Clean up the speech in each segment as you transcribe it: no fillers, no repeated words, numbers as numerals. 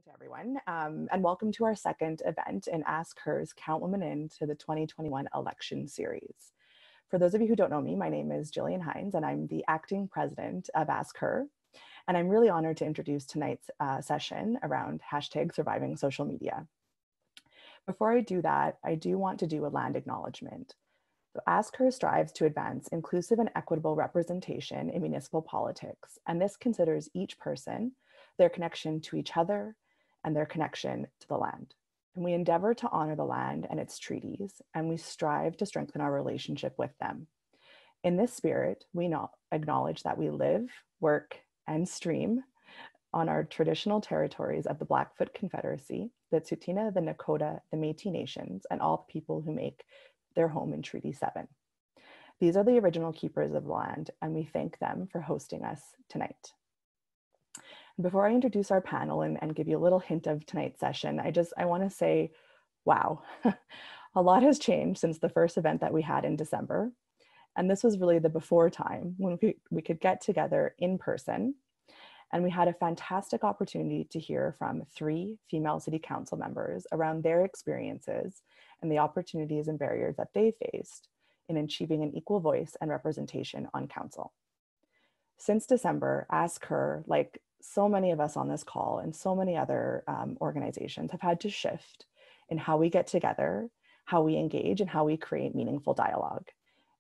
to everyone, and welcome to our second event in Ask Her's Count Women In to the 2021 election series. For those of you who don't know me, my name is Jillian Hines, and I'm the acting president of Ask Her. And I'm really honored to introduce tonight's session around hashtag surviving social media. Before I do that, I do want to do a land acknowledgement. So Ask Her strives to advance inclusive and equitable representation in municipal politics, and this considers each person, their connection to each other, and their connection to the land. And we endeavor to honor the land and its treaties, and we strive to strengthen our relationship with them. In this spirit, we acknowledge that we live, work, and stream on our traditional territories of the Blackfoot Confederacy, the Tsuut'ina, the Nakota, the Métis Nations, and all the people who make their home in Treaty 7. These are the original keepers of the land, and we thank them for hosting us tonight. Before I introduce our panel and give you a little hint of tonight's session, I want to say, wow, a lot has changed since the first event that we had in December. And this was really the before time when we could get together in person. And we had a fantastic opportunity to hear from 3 female city council members around their experiences and the opportunities and barriers that they faced in achieving an equal voice and representation on council. Since December, Ask Her, like so many of us on this call and so many other organizations, have had to shift in how we get together, how we engage, and how we create meaningful dialogue.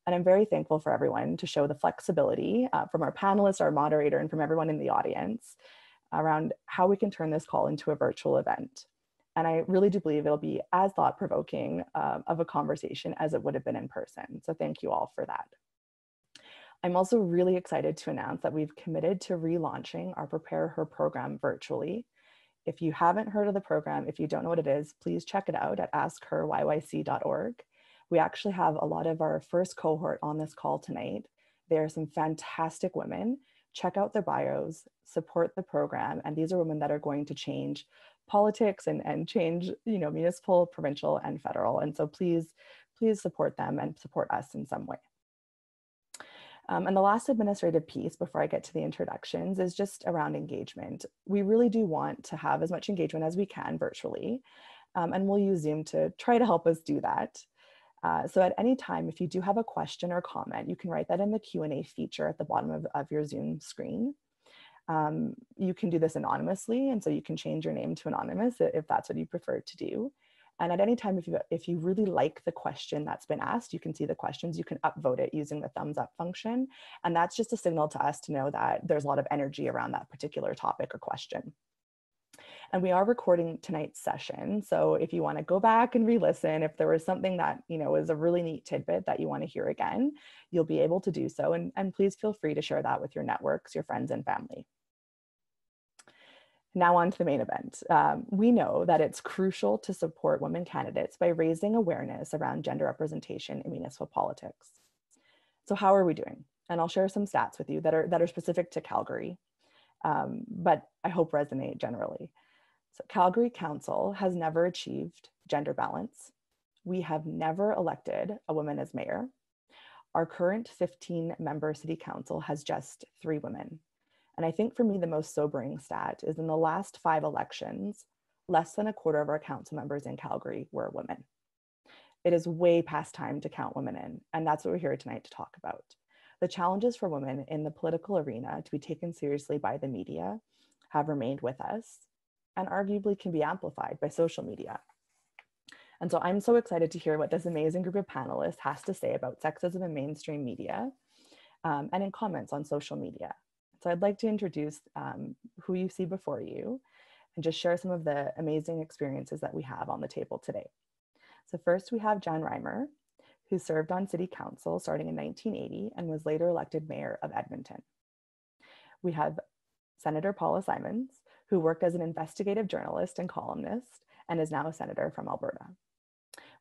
And I'm very thankful for everyone to show the flexibility from our panelists, our moderator, and from everyone in the audience around how we can turn this call into a virtual event. And I really do believe it'll be as thought-provoking of a conversation as it would have been in person. So thank you all for that. I'm also really excited to announce that we've committed to relaunching our Prepare Her program virtually. If you haven't heard of the program, if you don't know what it is, please check it out at askheryyc.org. We actually have a lot of our first cohort on this call tonight. There are some fantastic women. Check out their bios, support the program, and these are women that are going to change politics and change, municipal, provincial, and federal. And so please support them and support us in some way. And the last administrative piece before I get to the introductions is just around engagement. We really do want to have as much engagement as we can virtually, and we'll use Zoom to try to help us do that. So at any time, if you do have a question or comment, you can write that in the Q&A feature at the bottom of your Zoom screen. You can do this anonymously, and so you can change your name to anonymous if that's what you prefer to do. And at any time, if you really like the question that's been asked, you can see the questions, you can upvote it using the thumbs up function. And that's just a signal to us to know that there's a lot of energy around that particular topic or question. And we are recording tonight's session. So if you want to go back and re-listen, if there was something that, is a really neat tidbit that you want to hear again, you'll be able to do so. And please feel free to share that with your networks, your friends and family. Now on to the main event. We know that it's crucial to support women candidates by raising awareness around gender representation in municipal politics. So how are we doing? And I'll share some stats with you that are specific to Calgary, but I hope resonate generally. So Calgary Council has never achieved gender balance. We have never elected a woman as mayor. Our current 15-member city council has just 3 women. And I think for me, the most sobering stat is in the last 5 elections, less than a quarter of our council members in Calgary were women. It is way past time to count women in, and that's what we're here tonight to talk about. The challenges for women in the political arena to be taken seriously by the media have remained with us and arguably can be amplified by social media. And so I'm so excited to hear what this amazing group of panelists has to say about sexism in mainstream media and in comments on social media. So I'd like to introduce who you see before you and just share some of the amazing experiences that we have on the table today. So first we have John Reimer, who served on city council starting in 1980 and was later elected mayor of Edmonton. We have Senator Paula Simons, who worked as an investigative journalist and columnist and is now a senator from Alberta.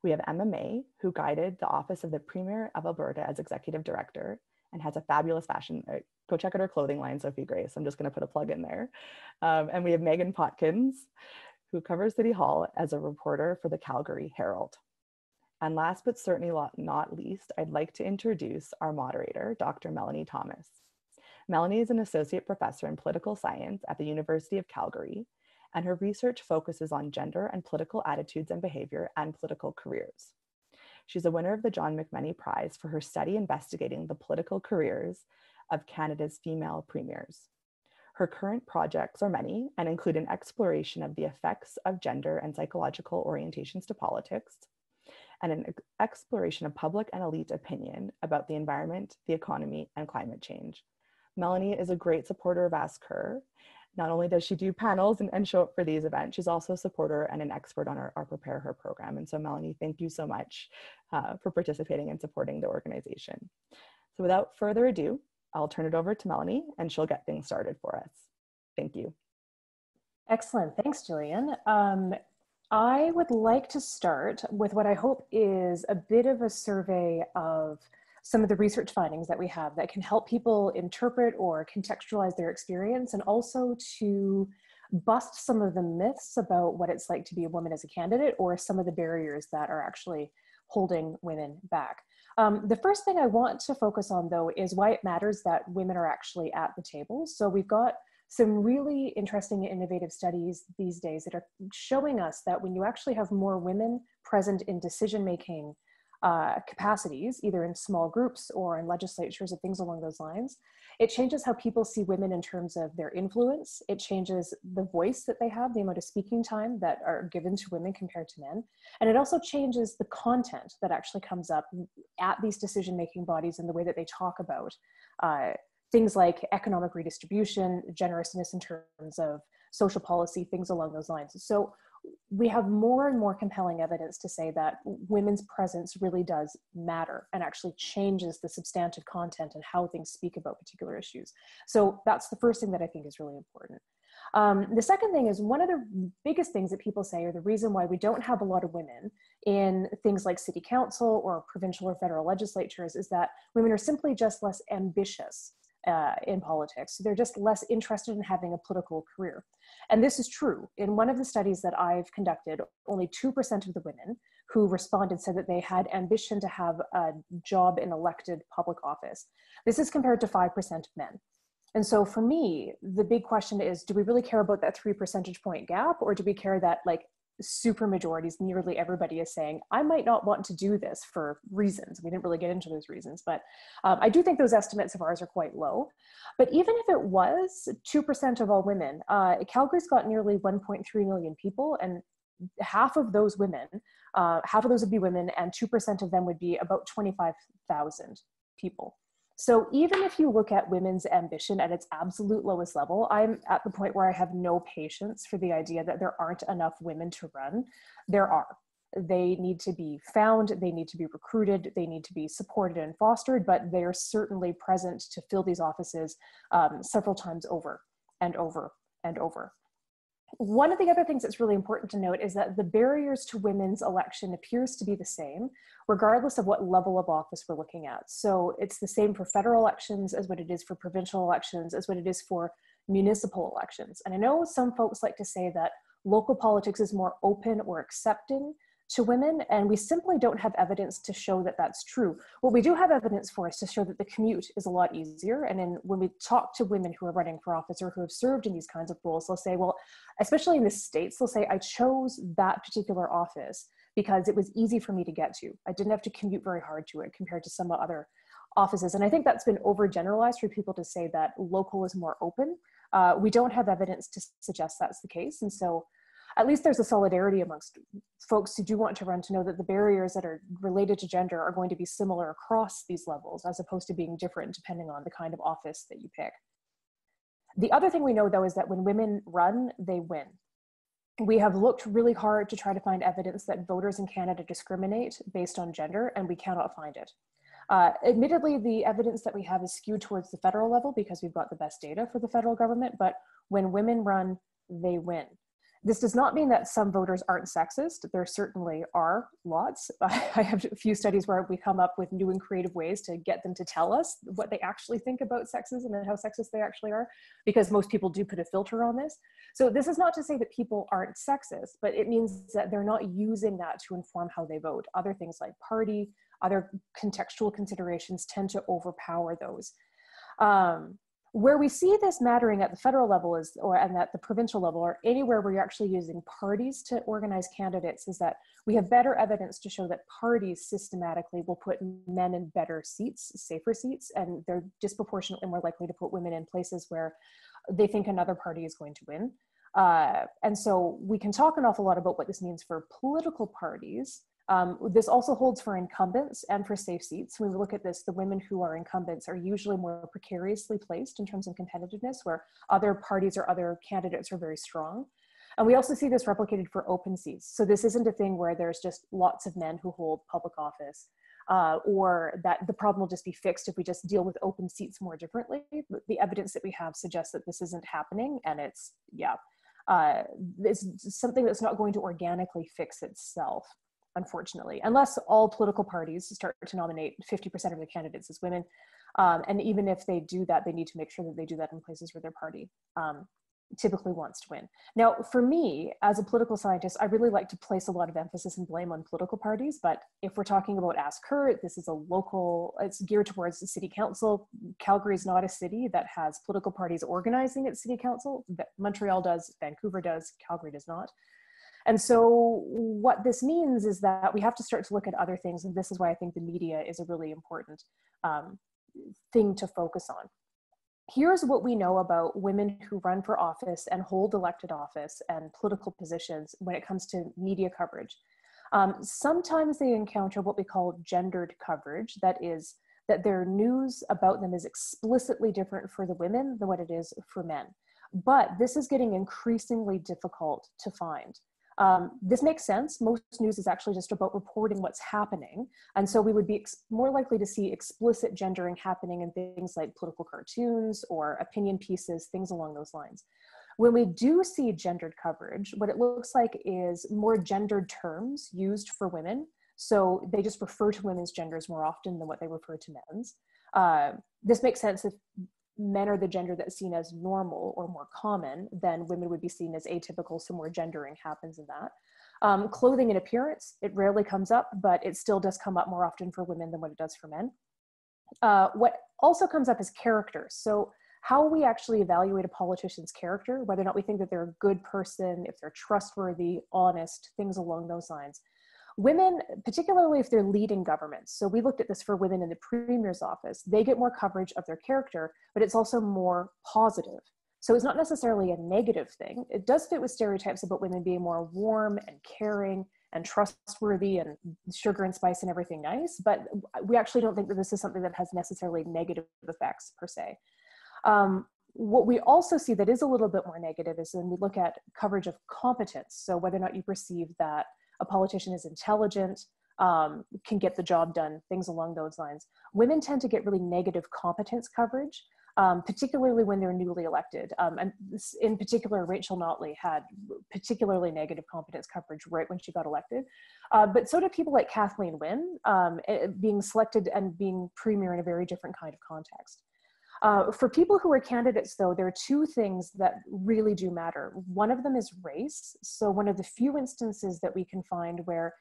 We have Emma May, who guided the office of the Premier of Alberta as executive director and has a fabulous fashion, go check out her clothing line, Sophie Grace. I'm just going to put a plug in there. And we have Meghan Potkins, who covers City Hall as a reporter for the Calgary Herald. And last but certainly not least, I'd like to introduce our moderator, Dr. Melanie Thomas. Melanie is an associate professor in political science at the University of Calgary and her research focuses on gender and political attitudes and behavior and political careers. She's a winner of the John McMennie Prize for her study investigating the political careers of Canada's female premiers. Her current projects are many and include an exploration of the effects of gender and psychological orientations to politics, and an exploration of public and elite opinion about the environment, the economy, and climate change. Melanee is a great supporter of Ask Her. Not only does she do panels and show up for these events, she's also a supporter and an expert on our Prepare Her program. And so Melanee, thank you so much for participating and supporting the organization. So without further ado, I'll turn it over to Melanee and she'll get things started for us. Thank you. Excellent, thanks Jillian. I would like to start with what I hope is a bit of a survey of some of the research findings that we have that can help people interpret or contextualize their experience, and also to bust some of the myths about what it's like to be a woman as a candidate, or some of the barriers that are actually holding women back. The first thing I want to focus on, though, is why it matters that women are actually at the table. So we've got some really interesting and innovative studies these days that are showing us that when you actually have more women present in decision-making capacities, either in small groups or in legislatures and things along those lines, it changes how people see women in terms of their influence. It changes the voice that they have, the amount of speaking time that are given to women compared to men. And it also changes the content that actually comes up at these decision-making bodies and the way that they talk about things like economic redistribution, generousness in terms of social policy, things along those lines. So we have more and more compelling evidence to say that women's presence really does matter and actually changes the substantive content and how things speak about particular issues. So that's the first thing that I think is really important. The second thing is, one of the biggest things that people say, or the reason why we don't have a lot of women in things like city council or provincial or federal legislatures, is that women are simply just less ambitious in politics. So they're just less interested in having a political career. And this is true. In one of the studies that I've conducted, only 2% of the women who responded said that they had ambition to have a job in elected public office. This is compared to 5% of men. And so for me, the big question is, do we really care about that 3 percentage point gap, or do we care that like super majorities, nearly everybody is saying, I might not want to do this for reasons. We didn't really get into those reasons, but I do think those estimates of ours are quite low. But even if it was 2% of all women, Calgary's got nearly 1.3 million people, and half of those women, half of those would be women, and 2% of them would be about 25,000 people. So even if you look at women's ambition at its absolute lowest level, I'm at the point where I have no patience for the idea that there aren't enough women to run. There are. They need to be found, they need to be recruited, they need to be supported and fostered, but they are certainly present to fill these offices several times over and over and over. One of the other things that's really important to note is that the barriers to women's election appears to be the same, regardless of what level of office we're looking at. So it's the same for federal elections as what it is for provincial elections, as what it is for municipal elections. And I know some folks like to say that local politics is more open or accepting to women, and we simply don't have evidence to show that that's true. What we do have evidence for is to show that the commute is a lot easier. And when we talk to women who are running for office or who have served in these kinds of roles, they'll say, well, especially in the States, they'll say, I chose that particular office because it was easy for me to get to. I didn't have to commute very hard to it compared to some other offices. And I think that's been overgeneralized for people to say that local is more open. We don't have evidence to suggest that's the case. And so at least there's a solidarity amongst folks who do want to run to know that the barriers that are related to gender are going to be similar across these levels, as opposed to being different depending on the kind of office that you pick. The other thing we know, though, is that when women run, they win. We have looked really hard to try to find evidence that voters in Canada discriminate based on gender, and we cannot find it. Admittedly, the evidence that we have is skewed towards the federal level because we've got the best data for the federal government, but when women run, they win. This does not mean that some voters aren't sexist. There certainly are lots. I have a few studies where we come up with new and creative ways to get them to tell us what they actually think about sexism and how sexist they actually are, because most people do put a filter on this. So this is not to say that people aren't sexist, but it means that they're not using that to inform how they vote. Other things like party, other contextual considerations tend to overpower those. Where we see this mattering at the federal level and at the provincial level, or anywhere where you're actually using parties to organize candidates, is that we have better evidence to show that parties systematically will put men in better seats, safer seats, and they're disproportionately more likely to put women in places where they think another party is going to win. And so we can talk an awful lot about what this means for political parties. This also holds for incumbents and for safe seats. When we look at this, the women who are incumbents are usually more precariously placed in terms of competitiveness, where other parties or other candidates are very strong. And we also see this replicated for open seats. So this isn't a thing where there's just lots of men who hold public office, or that the problem will just be fixed if we just deal with open seats more differently. The evidence that we have suggests that this isn't happening, and it's something that's not going to organically fix itself, unfortunately, unless all political parties start to nominate 50% of the candidates as women. And even if they do that, they need to make sure that they do that in places where their party typically wants to win. Now, for me, as a political scientist, I really like to place a lot of emphasis and blame on political parties. But if we're talking about Ask Her, this is it's geared towards the city council. Calgary is not a city that has political parties organizing its city council. Montreal does, Vancouver does, Calgary does not. And so what this means is that we have to start to look at other things. And this is why I think the media is a really important thing to focus on. Here's what we know about women who run for office and hold elected office and political positions when it comes to media coverage. Sometimes they encounter what we call gendered coverage. That is, that their news about them is explicitly different for the women than what it is for men. But this is getting increasingly difficult to find. This makes sense. Most news is actually just about reporting what's happening. And so we would be more likely to see explicit gendering happening in things like political cartoons or opinion pieces, things along those lines. When we do see gendered coverage, what it looks like is more gendered terms used for women. So they just refer to women's genders more often than what they refer to men's. This makes sense if men are the gender that's seen as normal or more common, then women would be seen as atypical, so more gendering happens in that. Clothing and appearance, it rarely comes up, but it still does come up more often for women than what it does for men. What also comes up is character. So how we actually evaluate a politician's character, whether or not we think that they're a good person, if they're trustworthy, honest, things along those lines. Women, particularly if they're leading governments, so we looked at this for women in the Premier's office, they get more coverage of their character, but it's also more positive. So it's not necessarily a negative thing. It does fit with stereotypes about women being more warm and caring and trustworthy and sugar and spice and everything nice, but we actually don't think that this is something that has necessarily negative effects per se. What we also see that is a little bit more negative is when we look at coverage of competence. So whether or not you perceive that a politician is intelligent, can get the job done, things along those lines. Women tend to get really negative competence coverage, particularly when they're newly elected. And in particular, Rachel Notley had particularly negative competence coverage right when she got elected. But so did people like Kathleen Wynne, being selected and being Premier in a very different kind of context. For people who are candidates, though, there are two things that really do matter. One of them is race. So one of the few instances that we can find where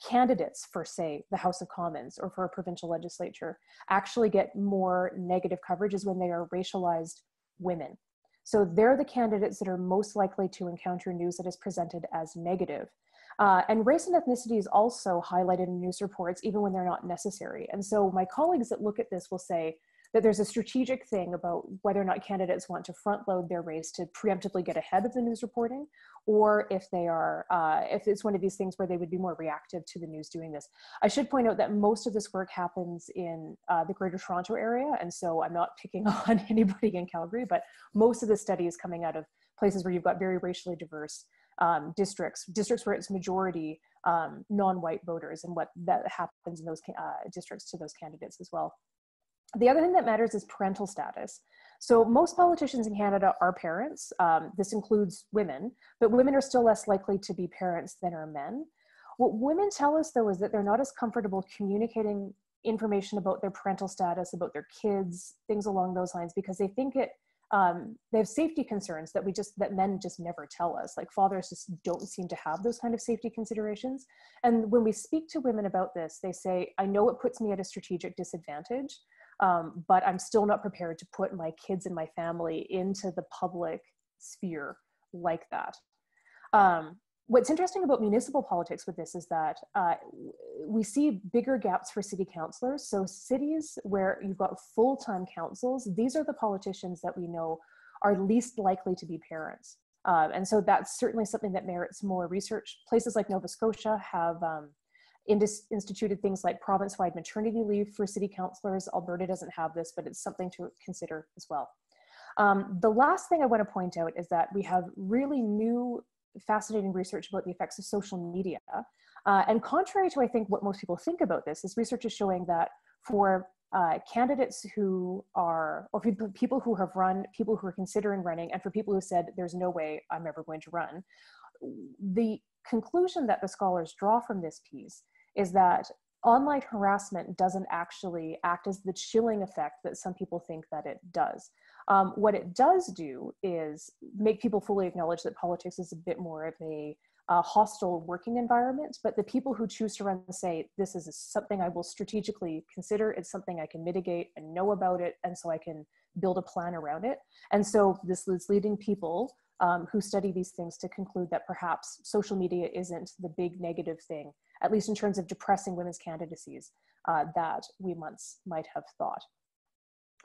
candidates for, say, the House of Commons or for a provincial legislature actually get more negative coverage is when they are racialized women. So they're the candidates that are most likely to encounter news that is presented as negative. And race and ethnicity is also highlighted in news reports, even when they're not necessary. And so my colleagues that look at this will say that there's a strategic thing about whether or not candidates want to front load their race to preemptively get ahead of the news reporting, or if they are, if it's one of these things where they would be more reactive to the news doing this. I should point out that most of this work happens in the Greater Toronto area, and so I'm not picking on anybody in Calgary, but most of the study is coming out of places where you've got very racially diverse districts where it's majority non-white voters, and what that happens in those districts to those candidates as well. The other thing that matters is parental status. So most politicians in Canada are parents. This includes women, but women are still less likely to be parents than are men. What women tell us, though, is that they're not as comfortable communicating information about their parental status, about their kids, things along those lines, because they think they have safety concerns that men just never tell us. Like fathers just don't seem to have those kind of safety considerations. And when we speak to women about this, they say, I know it puts me at a strategic disadvantage. but I'm still not prepared to put my kids and my family into the public sphere like that. What's interesting about municipal politics with this is that we see bigger gaps for city councillors. So cities where you've got full-time councils, these are the politicians that we know are least likely to be parents. And so that's certainly something that merits more research. Places like Nova Scotia have instituted things like province-wide maternity leave for city councillors. Alberta doesn't have this, but it's something to consider as well. The last thing I want to point out is that we have really new, fascinating research about the effects of social media. And contrary to, I think, what most people think about this, research is showing that for candidates who are, or people who have run, people who are considering running, and for people who said, there's no way I'm ever going to run, the conclusion that the scholars draw from this piece is that online harassment doesn't actually act as the chilling effect that some people think that it does. What it does do is make people fully acknowledge that politics is a bit more of a hostile working environment, but the people who choose to run say, this is something I will strategically consider, it's something I can mitigate and know about it, and so I can build a plan around it. And so this is leading people who study these things to conclude that perhaps social media isn't the big negative thing, at least in terms of depressing women's candidacies, that we once might have thought.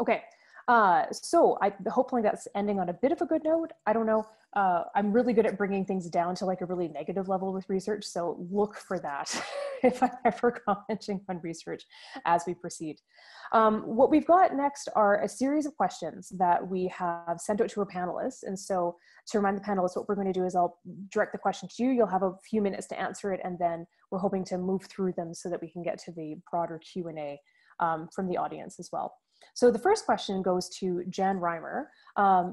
Okay, so hopefully that's ending on a bit of a good note. I don't know. I'm really good at bringing things down to like a really negative level with research, so look for that if I'm ever commenting on research as we proceed. What we've got next are a series of questions that we have sent out to our panelists. And so to remind the panelists, what we're going to do is I'll direct the question to you. You'll have a few minutes to answer it, and then we're hoping to move through them so that we can get to the broader Q&A from the audience as well. So the first question goes to Jan Reimer,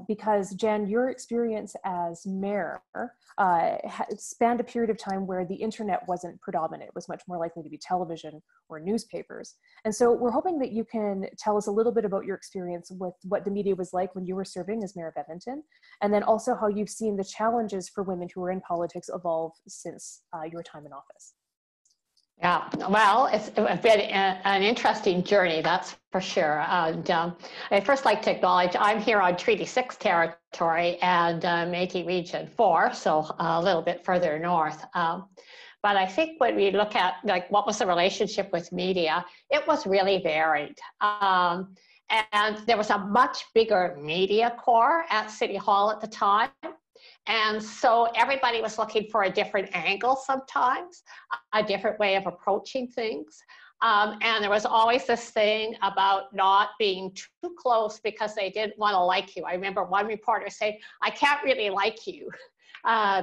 because Jan, your experience as mayor spanned a period of time where the internet wasn't predominant. It was much more likely to be television or newspapers. And so we're hoping that you can tell us a little bit about your experience with what the media was like when you were serving as mayor of Edmonton, and then also how you've seen the challenges for women who are in politics evolve since your time in office. Yeah, well, it's been an interesting journey, that's for sure. And I'd first like to acknowledge I'm here on Treaty 6 territory and Métis Region 4, so a little bit further north. But I think when we look at like what was the relationship with media, it was really varied. And there was a much bigger media corps at City Hall at the time. And so everybody was looking for a different angle sometimes, a different way of approaching things. And there was always this thing about not being too close because they didn't want to like you. I remember one reporter saying, I can't really like you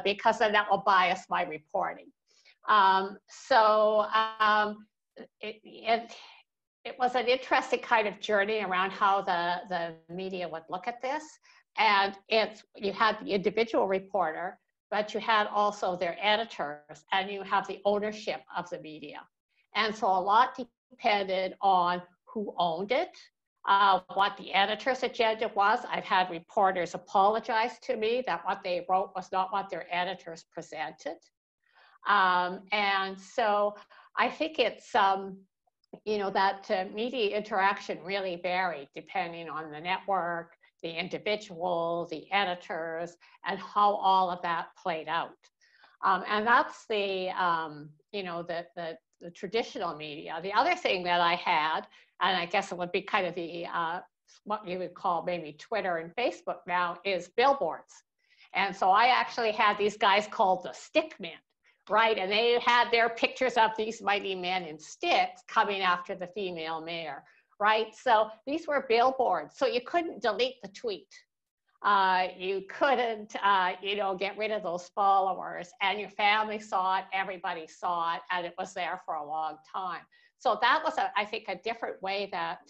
because then that will bias my reporting. It was an interesting kind of journey around how the media would look at this. And you had the individual reporter, but you had also their editors, and you have the ownership of the media. And so a lot depended on who owned it, what the editor's agenda was. I've had reporters apologize to me that what they wrote was not what their editors presented. And so I think it's, you know, that media interaction really varied depending on the network, the individual, the editors, and how all of that played out. And that's the, you know, the traditional media. The other thing that I had, and I guess it would be kind of the, what you would call maybe Twitter and Facebook now, is billboards. And so I actually had these guys called the stick men, right? And they had their pictures of these mighty men in sticks coming after the female mayor. Right? So these were billboards. So you couldn't delete the tweet. You couldn't, you know, get rid of those followers, and your family saw it, everybody saw it, and it was there for a long time. So that was, I think, a different way that,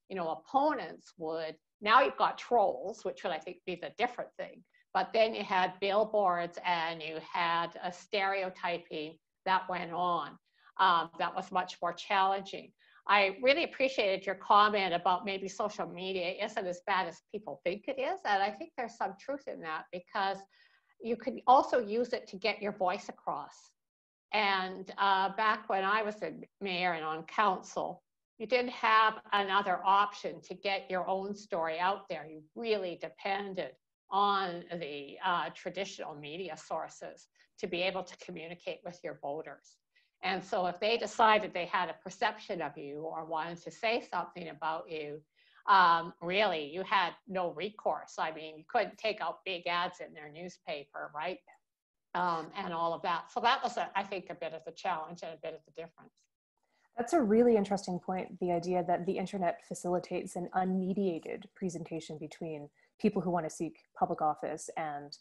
you know, opponents would. Now you've got trolls, which would, I think, be the different thing. But then you had billboards and you had a stereotyping that went on. That was much more challenging. I really appreciated your comment about maybe social media isn't as bad as people think it is. And I think there's some truth in that, because you could also use it to get your voice across. And back when I was a mayor and on council, you didn't have another option to get your own story out there. You really depended on the traditional media sources to be able to communicate with your voters. And so if they decided they had a perception of you or wanted to say something about you, really, you had no recourse. I mean, you couldn't take out big ads in their newspaper, right? And all of that. So that was, I think, a bit of the challenge and a bit of the difference. That's a really interesting point, the idea that the internet facilitates an unmediated presentation between people who want to seek public office and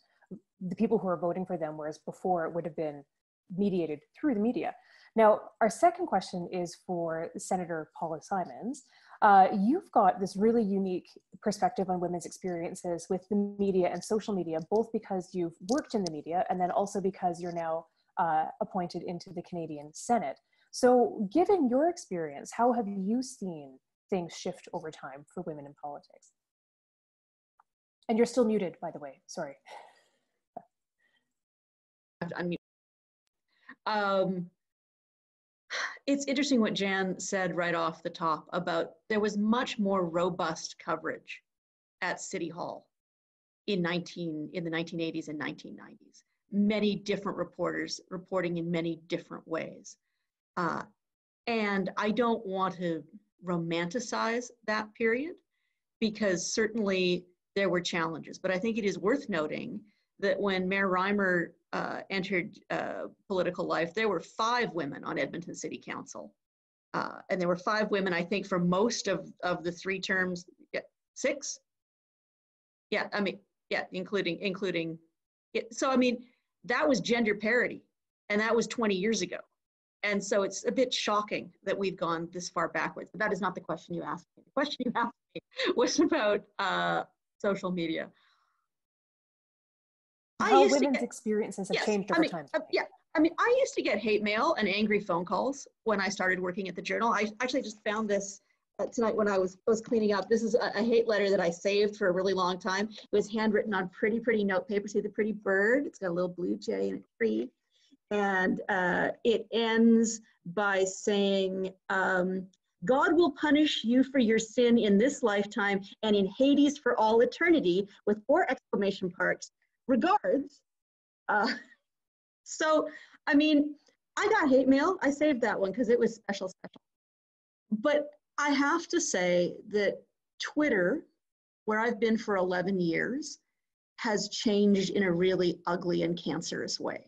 the people who are voting for them, whereas before it would have been mediated through the media. Now, our second question is for Senator Paula Simons. You've got this really unique perspective on women's experiences with the media and social media, both because you've worked in the media and then also because you're now appointed into the Canadian Senate. So given your experience, how have you seen things shift over time for women in politics? And you're still muted, by the way, sorry. It's interesting what Jan said right off the top about there was much more robust coverage at City Hall in the 1980s and 1990s. Many different reporters reporting in many different ways. And I don't want to romanticize that period because certainly there were challenges, but I think it is worth noting that when Mayor Reimer entered political life, there were 5 women on Edmonton City Council. And there were 5 women, I think, for most of the 3 terms, 6? Yeah, I mean, yeah, including, so I mean, that was gender parity, and that was 20 years ago. And so it's a bit shocking that we've gone this far backwards, but that is not the question you asked me. The question you asked me was about social media. How women's experiences have changed over time. Yeah, I mean, I used to get hate mail and angry phone calls when I started working at the Journal. I actually just found this tonight when I was cleaning up. This is a hate letter that I saved for a really long time. It was handwritten on pretty note paper. See the pretty bird? It's got a little blue jay and a tree. And it ends by saying, God will punish you for your sin in this lifetime and in Hades for all eternity, with 4 exclamation marks. Regards. So, I mean, I got hate mail. I saved that one because it was special. But I have to say that Twitter, where I've been for 11 years, has changed in a really ugly and cancerous way.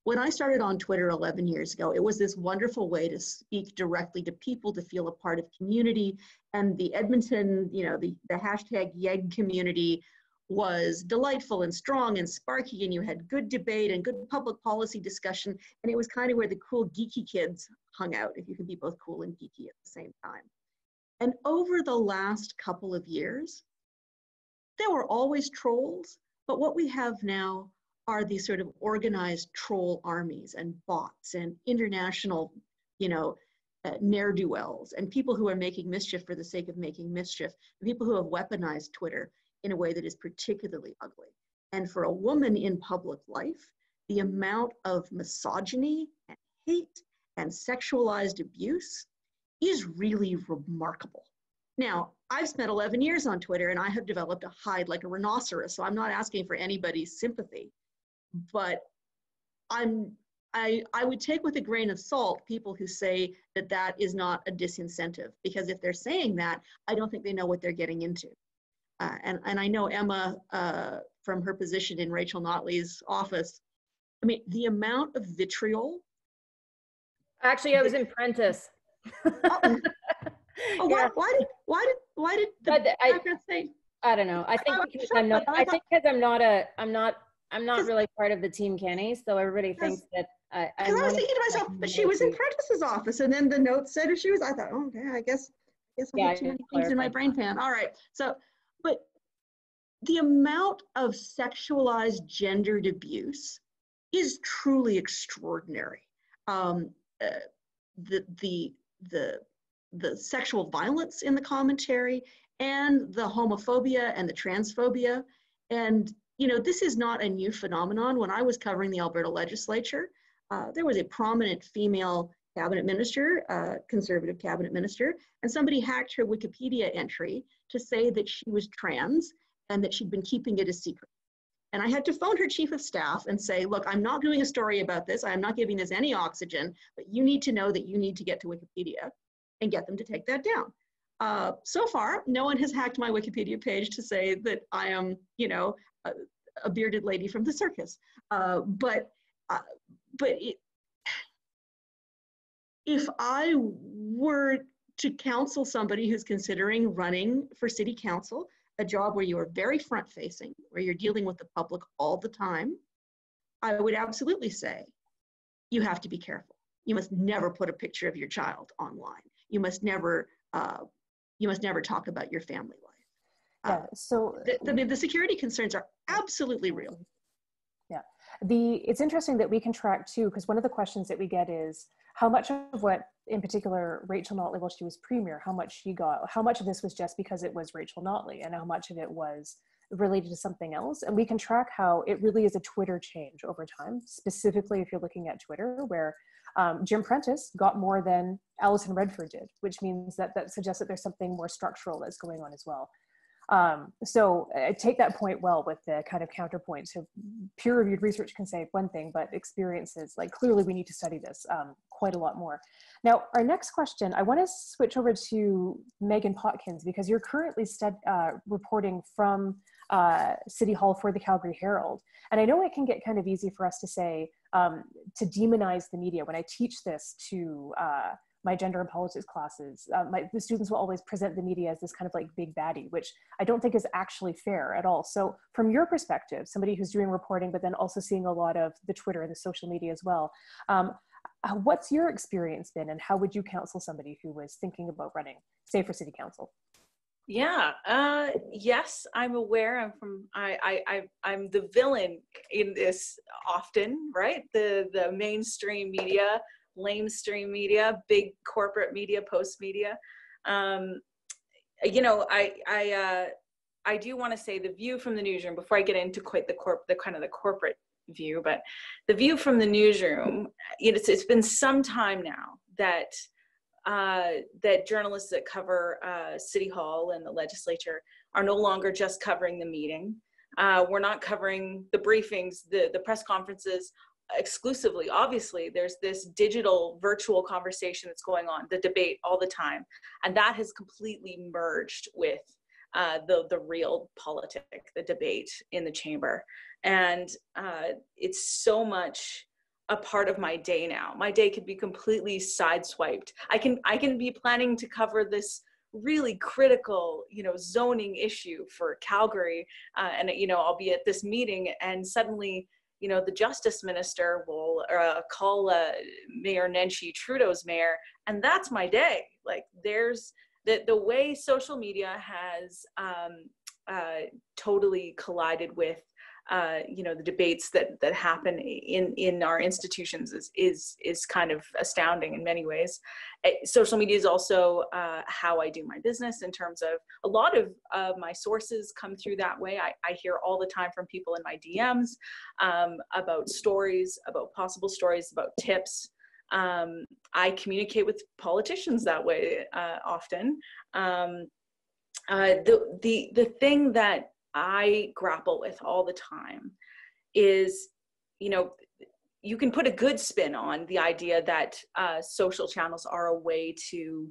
When I started on Twitter 11 years ago, it was this wonderful way to speak directly to people, to feel a part of community. And the Edmonton, you know, the hashtag YEG community was delightful and strong and sparky, and you had good debate and good public policy discussion. And it was kind of where the cool geeky kids hung out, if you can be both cool and geeky at the same time. And over the last couple of years, there were always trolls, but what we have now are these sort of organized troll armies and bots and international, you know, ne'er-do-wells and people who are making mischief for the sake of making mischief, people who have weaponized Twitter in a way that is particularly ugly. And for a woman in public life, the amount of misogyny and hate and sexualized abuse is really remarkable. Now, I've spent 11 years on Twitter and I have developed a hide like a rhinoceros, so I'm not asking for anybody's sympathy, but I would take with a grain of salt people who say that that is not a disincentive, because if they're saying that, I don't think they know what they're getting into. And I know Emma, from her position in Rachel Notley's office, I mean, the amount of vitriol. Actually, I was in Prentice. Oh, yeah. Why did the say? I don't know. I think because I'm not. I think because I'm not really part of the Team Kenny, so everybody thinks that I was thinking to myself, but she was in Prentice's office, and then the note said she was. I thought, oh, okay, I guess I have too many things in my brain pan. All right, so. But the amount of sexualized gendered abuse is truly extraordinary. The sexual violence in the commentary and the homophobia and the transphobia. And, you know, this is not a new phenomenon. When I was covering the Alberta legislature, there was a prominent female cabinet minister, conservative cabinet minister, and somebody hacked her Wikipedia entry to say that she was trans and that she'd been keeping it a secret. And I had to phone her chief of staff and say, look, I'm not doing a story about this. I'm not giving this any oxygen, but you need to know that you need to get to Wikipedia and get them to take that down. So far, no one has hacked my Wikipedia page to say that I am, you know, a bearded lady from the circus. But if I were to counsel somebody who's considering running for city council, a job where you are very front-facing, where you're dealing with the public all the time, I would absolutely say you have to be careful. You must never put a picture of your child online. You must never talk about your family life. Yeah. So the security concerns are absolutely real. Yeah. It's interesting that we can track too, because one of the questions that we get is how much of what, in particular, Rachel Notley, while she was premier, how much she got, how much of this was just because it was Rachel Notley and how much of it was related to something else. And we can track how it really is a Twitter change over time, specifically if you're looking at Twitter, where Jim Prentice got more than Alison Redford did, which means that suggests that there's something more structural that's going on as well. So I take that point well with the kind of counterpoint. So peer-reviewed research can say one thing, but experiences, like clearly we need to study this quite a lot more. Now, our next question, I want to switch over to Meghan Potkins, because you're currently reporting from City Hall for the Calgary Herald. And I know it can get kind of easy for us to say, to demonize the media. When I teach this to my gender and politics classes, the students will always present the media as this kind of like big baddie, which I don't think is actually fair at all. So from your perspective, somebody who's doing reporting, but then also seeing a lot of the Twitter and the social media as well, what's your experience been, and how would you counsel somebody who was thinking about running, say, for city council? Yeah, yes, I'm aware. I'm the villain in this often, right? The mainstream media, lamestream media, big corporate media, post media. You know, I do want to say the view from the newsroom before I get into quite the kind of the corporate view, but the view from the newsroom, you know, it's been some time now that that journalists that cover City Hall and the legislature are no longer just covering the meeting. We're not covering the briefings, the press conferences exclusively. Obviously, there's this digital virtual conversation that's going on, the debate all the time. And that has completely merged with the real politic, the debate in the chamber. And it's so much a part of my day now. My day could be completely sideswiped. I can be planning to cover this really critical, you know, zoning issue for Calgary, and you know, I'll be at this meeting, and suddenly, you know, the Justice Minister will call Mayor Nenshi, Trudeau's mayor, and that's my day. Like, there's the way social media has totally collided with you know, the debates that happen in our institutions is kind of astounding in many ways. Social media is also how I do my business, in terms of a lot of my sources come through that way. I hear all the time from people in my DMs about stories, about possible stories, about tips. I communicate with politicians that way often. The thing that I grapple with all the time is, you know, you can put a good spin on the idea that social channels are a way to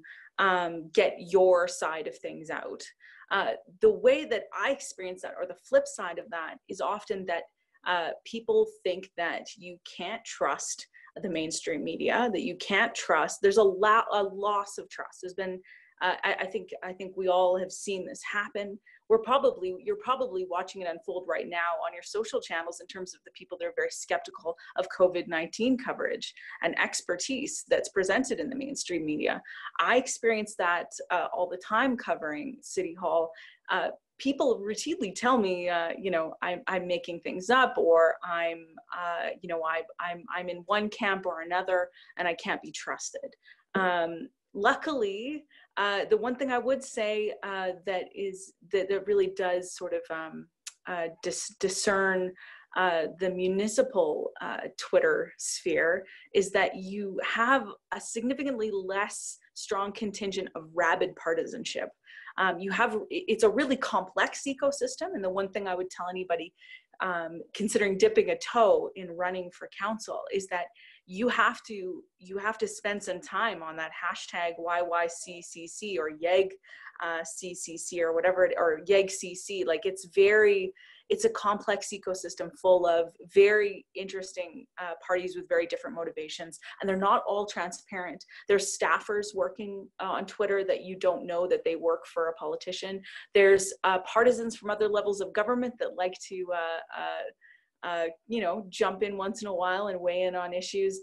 get your side of things out. The way that I experience that, or the flip side of that, is often that people think that you can't trust the mainstream media, that you can't trust. There's a loss of trust. There's been, I think we all have seen this happen. You're probably watching it unfold right now on your social channels, in terms of the people that are very skeptical of COVID-19 coverage and expertise that's presented in the mainstream media. I experience that all the time covering City Hall. People routinely tell me, you know, I'm making things up, or you know, I'm in one camp or another, and I can't be trusted. Luckily, the one thing I would say that really does sort of discern the municipal Twitter sphere is that you have a significantly less strong contingent of rabid partisanship. It's a really complex ecosystem, and the one thing I would tell anybody considering dipping a toe in running for council is that you have to spend some time on that hashtag YYCCC or YEG CCC or whatever, or YEG CC. Like it's a complex ecosystem full of very interesting parties with very different motivations, and they're not all transparent. There's staffers working on Twitter that you don't know that they work for a politician. There's partisans from other levels of government that like to jump in once in a while and weigh in on issues.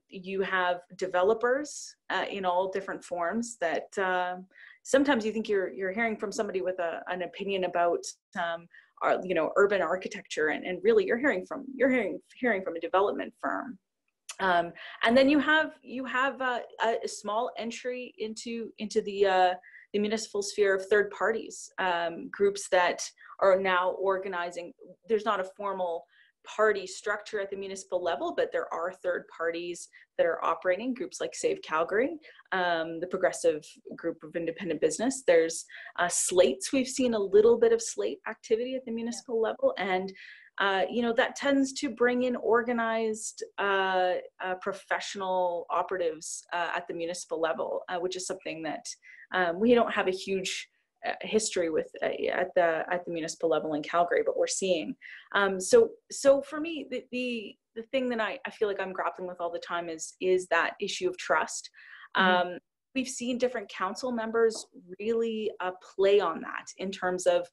You have developers in all different forms that sometimes you think you're hearing from somebody with an opinion about urban architecture, and really you're hearing from a development firm. And then you have a small entry into the municipal sphere of third parties, groups that are now organizing. There's not a formal party structure at the municipal level, but there are third parties that are operating, groups like Save Calgary, the progressive group of independent business. There's slates. We've seen a little bit of slate activity at the municipal level, and that tends to bring in organized professional operatives at the municipal level, which is something that we don't have a huge history with at the municipal level in Calgary, but we're seeing. So for me, the thing that I feel like I'm grappling with all the time is that issue of trust. Mm-hmm. We've seen different council members really play on that in terms of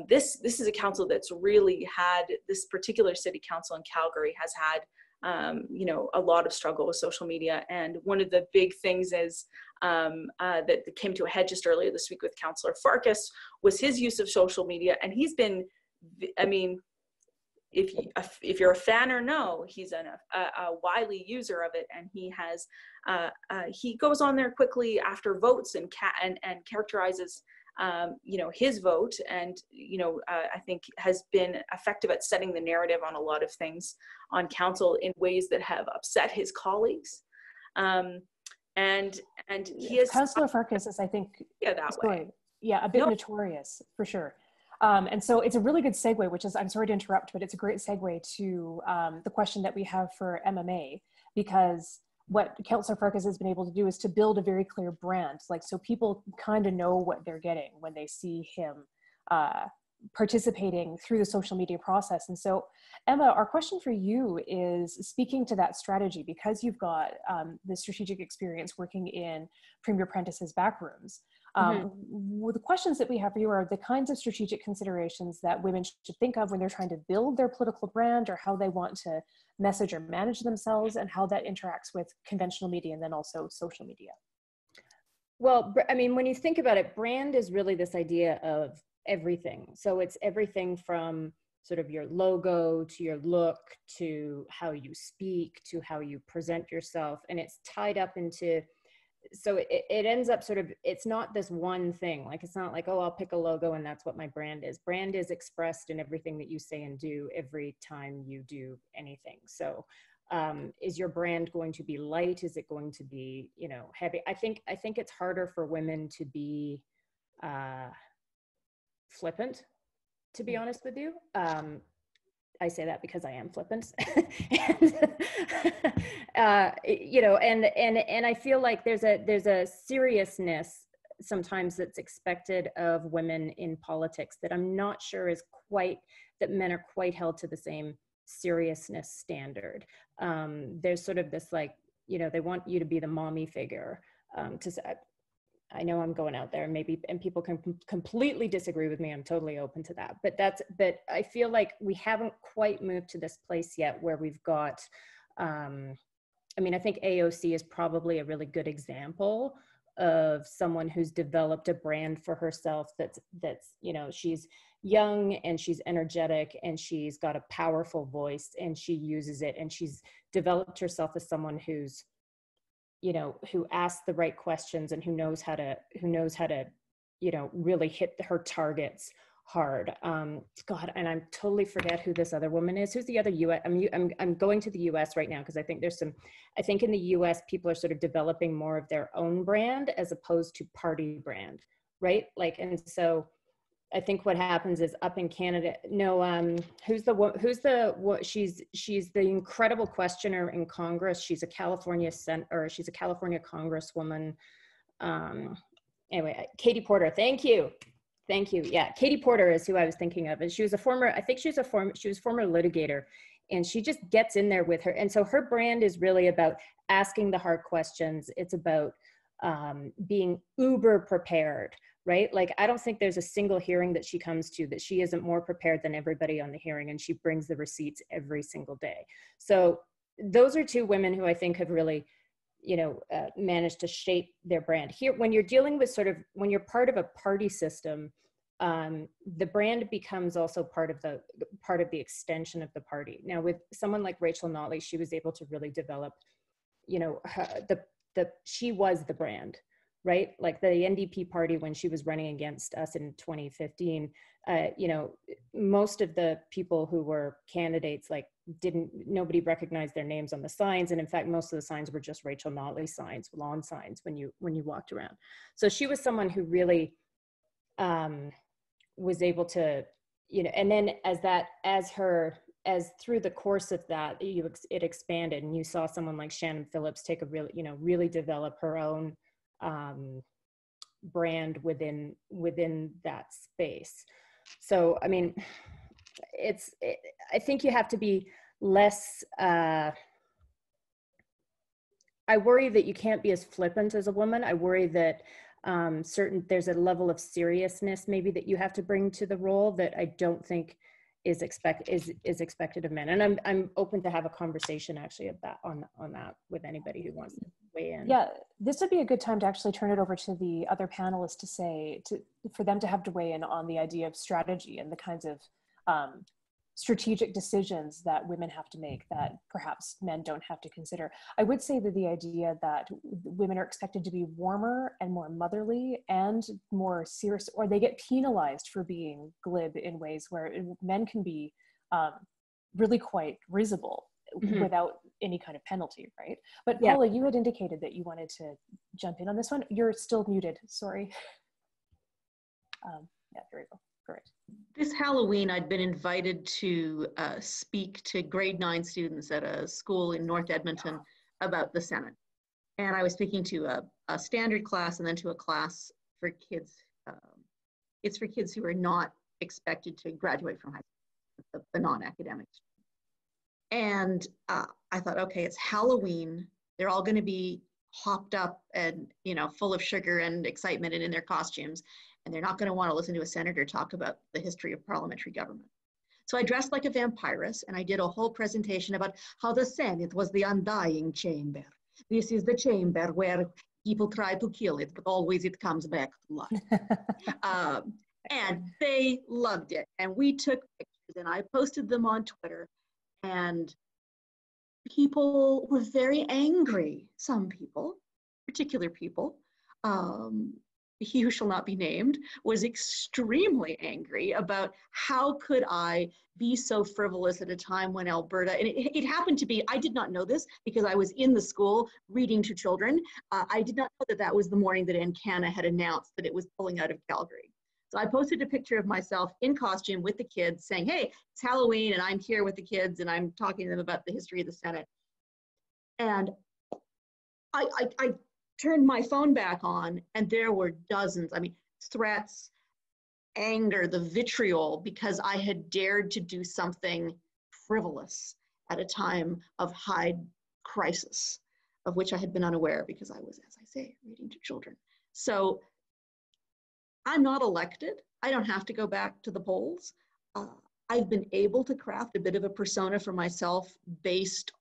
this is a council that's really had, this particular city council in Calgary has had a lot of struggle with social media. And one of the big things is that came to a head just earlier this week with Councillor Farkas was his use of social media. And he's been, if you're a fan or no, he's a wily user of it. And he has, he goes on there quickly after votes and characterizes his vote, and I think has been effective at setting the narrative on a lot of things on council in ways that have upset his colleagues. And he has, Councillor Farkas is, I think, that way. A bit notorious for sure. And so it's a really good segue, which is, I'm sorry to interrupt, but it's a great segue to the question that we have for MMA, because what Councillor Farkas has been able to do is to build a very clear brand, so people kind of know what they're getting when they see him participating through the social media process. And so, Emma, our question for you is, speaking to that strategy, because you've got the strategic experience working in Premier Prentice's backrooms, the questions that we have for you are the kinds of strategic considerations that women should think of when they're trying to build their political brand, or how they want to message or manage themselves, and how that interacts with conventional media and then also social media. Well, I mean, when you think about it, brand is really this idea of everything. So it's everything from sort of your logo to your look to how you speak to how you present yourself, and it's tied up into, so it ends up sort of, it's not this one thing. Like, it's not like, oh, I'll pick a logo and that's what my brand is. Brand is expressed in everything that you say and do every time you do anything. So is your brand going to be light? Is it going to be, heavy? I think it's harder for women to be flippant, to be honest with you. I say that because I am flippant. And I feel like there's a seriousness sometimes that's expected of women in politics that I'm not sure is quite, that men are quite held to the same seriousness standard. There's sort of this, like, they want you to be the mommy figure. I know I'm going out there, maybe, and people can completely disagree with me. I'm totally open to that. But I feel like we haven't quite moved to this place yet where we've got, I think AOC is probably a really good example of someone who's developed a brand for herself that's she's young and she's energetic and she's got a powerful voice and she uses it, and she's developed herself as someone who's, who asks the right questions and who knows how to, really hit her targets hard. God, and I'm totally forget who this other woman is. Who's the other US? I'm going to the US right now because I think there's some, I think in the US people are sort of developing more of their own brand as opposed to party brand, right? Like, and so I think what happens is up in Canada, she's the incredible questioner in Congress. She's a California she's a California Congresswoman. Anyway, Katey Porter, thank you. Yeah, Katey Porter is who I was thinking of. And she was former litigator, and she just gets in there with her. And so her brand is really about asking the hard questions. It's about being uber prepared, right? Like, I don't think there's a single hearing that she comes to that she isn't more prepared than everybody on the hearing, and she brings the receipts every single day. So those are two women who I think have really, managed to shape their brand. Here, when you're dealing with when you're part of a party system, the brand becomes also part of the extension of the party. Now, with someone like Rachel Notley, she was able to really develop, she was the brand, right? Like the NDP party, when she was running against us in 2015, most of the people who were candidates, like, nobody recognized their names on the signs. And in fact, most of the signs were just Rachel Notley signs, lawn signs, when you walked around. So she was someone who really was able to, and then as through the course of that, it expanded, and you saw someone like Shannon Phillips take a really develop her own brand within that space. So, I mean, I think you have to be less, I worry that you can't be as flippant as a woman. I worry that there's a level of seriousness maybe that you have to bring to the role that I don't think is expected of men. And I'm open to have a conversation actually on that with anybody who wants to weigh in. Yeah, this would be a good time to actually turn it over to the other panelists for them to have to weigh in on the idea of strategy and the kinds of strategic decisions that women have to make that perhaps men don't have to consider. I would say that the idea that women are expected to be warmer and more motherly and more serious, or they get penalized for being glib in ways where men can be really quite risible without any kind of penalty, right? But Paula, you had indicated that you wanted to jump in on this one. You're still muted, sorry. Yeah, there we go, great. This Halloween, I'd been invited to speak to grade 9 students at a school in North Edmonton about the Senate. And I was speaking to a standard class and then to a class for kids. It's for kids who are not expected to graduate from high school, the non-academic. And I thought, okay, it's Halloween. They're all going to be hopped up and, full of sugar and excitement and in their costumes. And they're not going to want to listen to a senator talk about the history of parliamentary government. So I dressed like a vampiress, and I did a whole presentation about how the Senate was the undying chamber. This is the chamber where people try to kill it, but always it comes back to life. And they loved it. And we took pictures, and I posted them on Twitter. And people were very angry. Some people, particular people, he who shall not be named, was extremely angry about how could I be so frivolous at a time when Alberta, and it happened to be, I did not know this because I was in the school reading to children. I did not know that was the morning that Encana had announced that it was pulling out of Calgary. So I posted a picture of myself in costume with the kids saying, hey, it's Halloween and I'm here with the kids and I'm talking to them about the history of the Senate. And I turned my phone back on and there were dozens, threats, anger, the vitriol, because I had dared to do something frivolous at a time of high crisis, of which I had been unaware because I was, as I say, reading to children. So I'm not elected. I don't have to go back to the polls. I've been able to craft a bit of a persona for myself based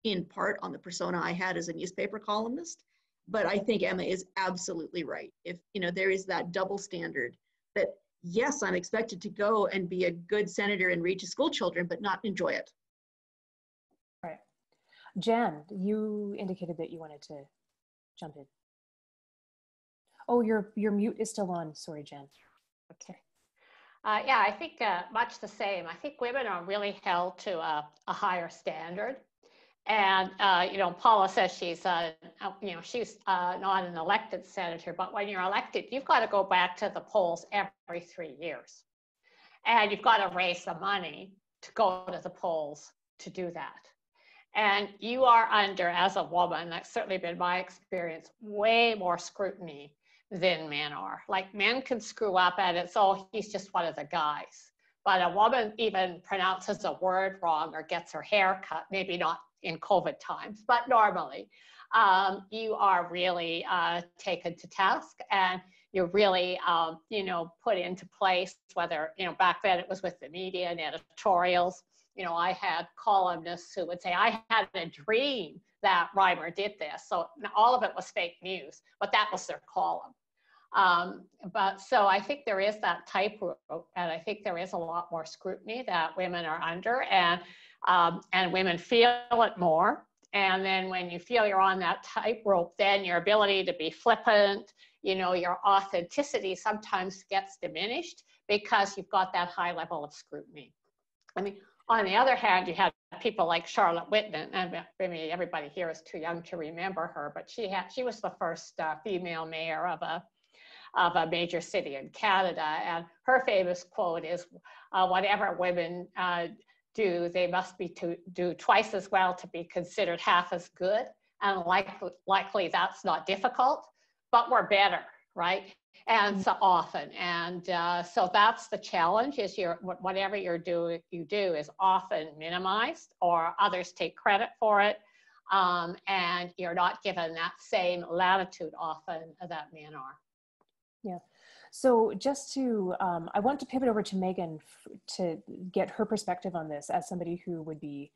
in part on the persona I had as a newspaper columnist. But I think Emma is absolutely right. If there is that double standard that, yes, I'm expected to go and be a good senator and read to school children, but not enjoy it. Right. Jen, you indicated that you wanted to jump in. Oh, your mute is still on. Sorry, Jen. Okay. Yeah, I think much the same. I think women are really held to a higher standard. And, Paula says she's not an elected senator, but when you're elected, you've got to go back to the polls every 3 years. And you've got to raise the money to go to the polls to do that. And you are under, as a woman, that's certainly been my experience, way more scrutiny than men are. Like, men can screw up and it's, oh, he's just one of the guys. But a woman even pronounces a word wrong or gets her hair cut, maybe not in COVID times, but normally, you are really taken to task, and you're really, put into place, whether, back then it was with the media and editorials. I had columnists who would say, I had a dream that Reimer did this. So all of it was fake news, but that was their column. But so I think there is that tightrope, and I think there is a lot more scrutiny that women are under, and women feel it more. And then when you feel you're on that tightrope, then your ability to be flippant, your authenticity sometimes gets diminished because you've got that high level of scrutiny. I mean, on the other hand, you had people like Charlotte Whitman, and maybe everybody here is too young to remember her, but she was the first female mayor of a major city in Canada, and her famous quote is, whatever women do, they must do twice as well to be considered half as good, and likely that's not difficult, but we're better, right? And so often, and so that's the challenge, is whatever you do is often minimized, or others take credit for it, and you're not given that same latitude often that men are. Yeah. So just to, I want to pivot over to Meghan to get her perspective on this as somebody who would be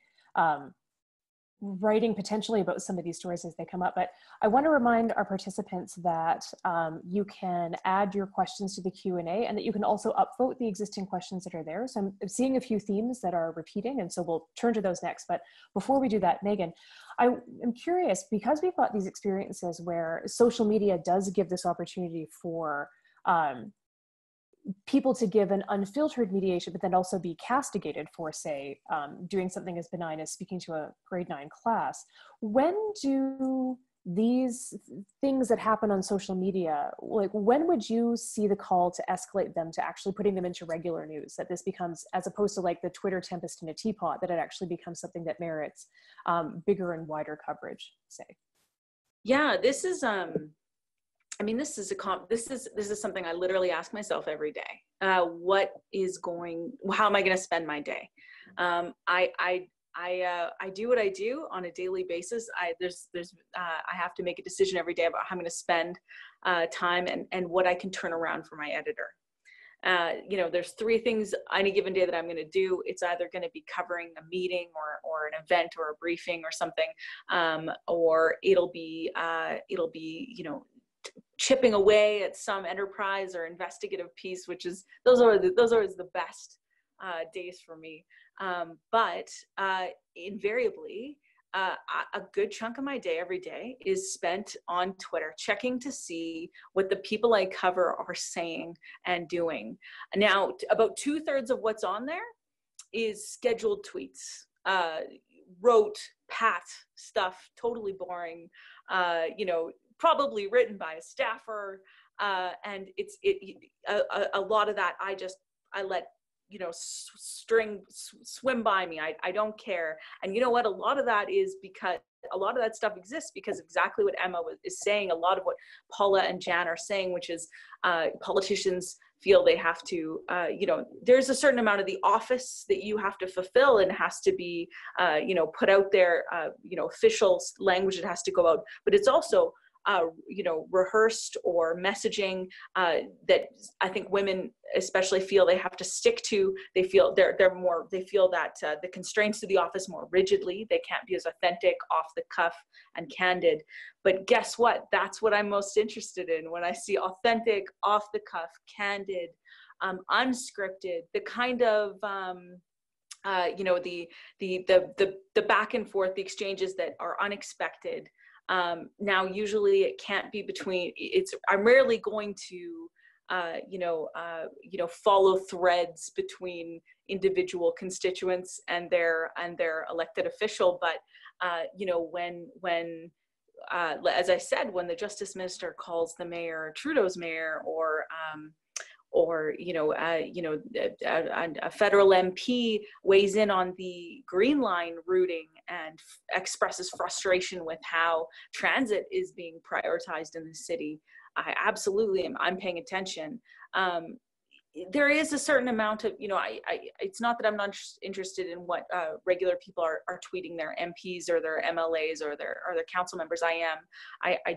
writing potentially about some of these stories as they come up. But I want to remind our participants that you can add your questions to the Q&A, and that you can also upvote the existing questions that are there. So I'm seeing a few themes that are repeating, and so we'll turn to those next. But before we do that, Meghan, I am curious, because we've got these experiences where social media does give this opportunity for people to give an unfiltered mediation, but then also be castigated for, say, doing something as benign as speaking to a grade 9 class. When do these things that happen on social media, like, when would you see the call to escalate them to actually putting them into regular news, that this becomes, as opposed to like the Twitter tempest in a teapot, that it actually becomes something that merits bigger and wider coverage, say? Yeah, this is this is something I literally ask myself every day. How am I going to spend my day? I do what I do on a daily basis. I have to make a decision every day about how I'm going to spend time and what I can turn around for my editor. There's 3 things any given day that I'm going to do. It's either going to be covering a meeting or an event or a briefing or something, or it'll be chipping away at some enterprise or investigative piece, which is those are always the best days for me. But invariably, a good chunk of my day every day is spent on Twitter, checking to see what the people I cover are saying and doing. Now, about 2/3 of what's on there is scheduled tweets, rote, pat stuff, totally boring, probably written by a staffer, and a lot of that I let swim by me. I don't care. And you know what? A lot of that is because a lot of that stuff exists because exactly what Emma is saying. A lot of what Paula and Jan are saying, which is politicians feel they have to, there's a certain amount of the office that you have to fulfill, and it has to be, put out there, official language that has to go out. But it's also rehearsed or messaging that I think women especially feel they have to stick to. They feel they feel that the constraints to the office more rigidly. They can't be as authentic, off the cuff, and candid. But guess what? That's what I'm most interested in when I see authentic, off the cuff, candid, unscripted, the kind of the back and forth, the exchanges that are unexpected. Now, usually it can't be between, I'm rarely going to follow threads between individual constituents and their elected official. But when as I said, when the Justice Minister calls the mayor Trudeau's mayor, or a federal MP weighs in on the Green Line routing and expresses frustration with how transit is being prioritized in the city, I absolutely am. I'm paying attention. There is a certain amount of, it's not that I'm not interested in what regular people are tweeting their MPs or their MLAs or their council members. I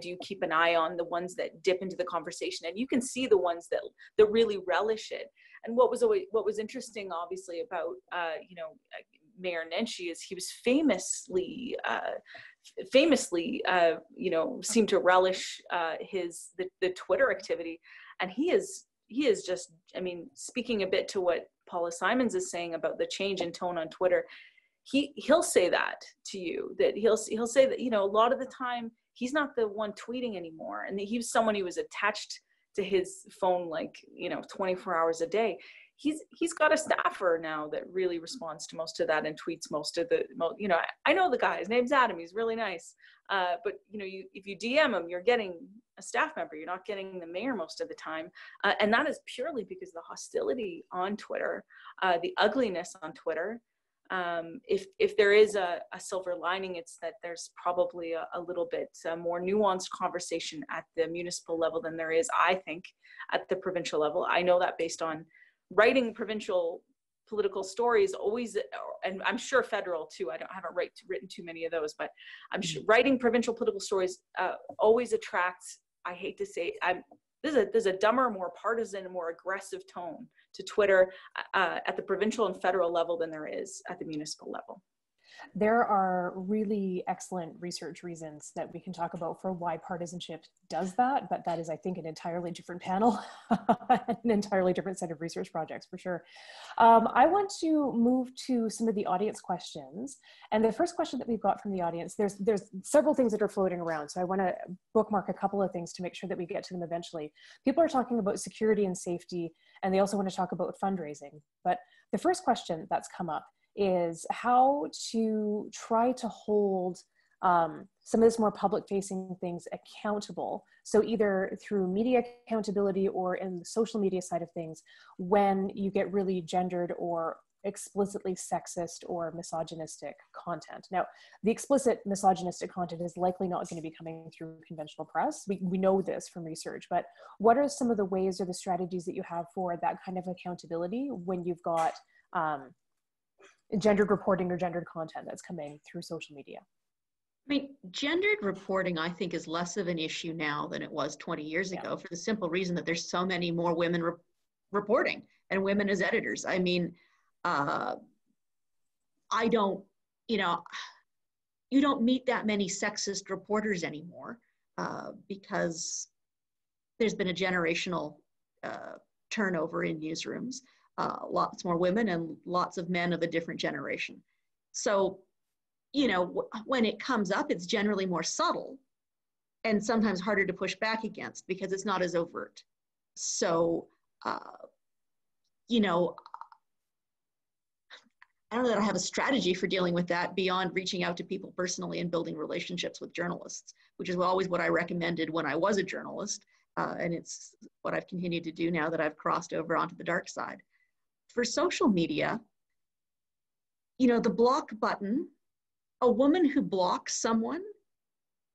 do keep an eye on the ones that dip into the conversation, and you can see the ones that really relish it. And what was interesting, obviously, about Mayor Nenshi is he was famously seemed to relish the Twitter activity, and he is just, speaking a bit to what Paula Simons is saying about the change in tone on Twitter, he'll say that to you, that he'll say that, a lot of the time he's not the one tweeting anymore. And he was someone who was attached to his phone, 24 hours a day. He's got a staffer now that really responds to most of that and tweets most of the, I know the guy, his name's Adam, he's really nice. But if you DM him, you're getting a staff member, you're not getting the mayor most of the time. And that is purely because the hostility on Twitter, the ugliness on Twitter. If there is a silver lining, it's that there's probably a little bit more nuanced conversation at the municipal level than there is, I think, at the provincial level. I know that based on writing provincial political stories always, and I'm sure federal too, I haven't written too many of those, but I'm sure writing provincial political stories always attracts, I hate to say, there's a dumber, more partisan, more aggressive tone to Twitter at the provincial and federal level than there is at the municipal level. There are really excellent research reasons that we can talk about for why partisanship does that, but that is, I think, an entirely different panel, an entirely different set of research projects for sure. I want to move to some of the audience questions. And the first question that we've got from the audience, there's several things that are floating around. So I want to bookmark a couple of things to make sure that we get to them eventually. People are talking about security and safety, and they also want to talk about fundraising. But the first question that's come up is how to try to hold some of this more public-facing things accountable. So either through media accountability or in the social media side of things, when you get really gendered or explicitly sexist or misogynistic content. Now, the explicit misogynistic content is likely not going to be coming through conventional press. We know this from research, but what are some of the ways or the strategies that you have for that kind of accountability when you've got gendered reporting or gendered content that's coming through social media? Gendered reporting, I think, is less of an issue now than it was 20 years ago, for the simple reason that there's so many more women reporting and women as editors. I don't, you don't meet that many sexist reporters anymore because there's been a generational turnover in newsrooms. Lots more women and lots of men of a different generation. So, when it comes up, it's generally more subtle and sometimes harder to push back against because it's not as overt. So, I don't know that I have a strategy for dealing with that beyond reaching out to people personally and building relationships with journalists, which is always what I recommended when I was a journalist. And it's what I've continued to do now that I've crossed over onto the dark side. For social media, the block button, a woman who blocks someone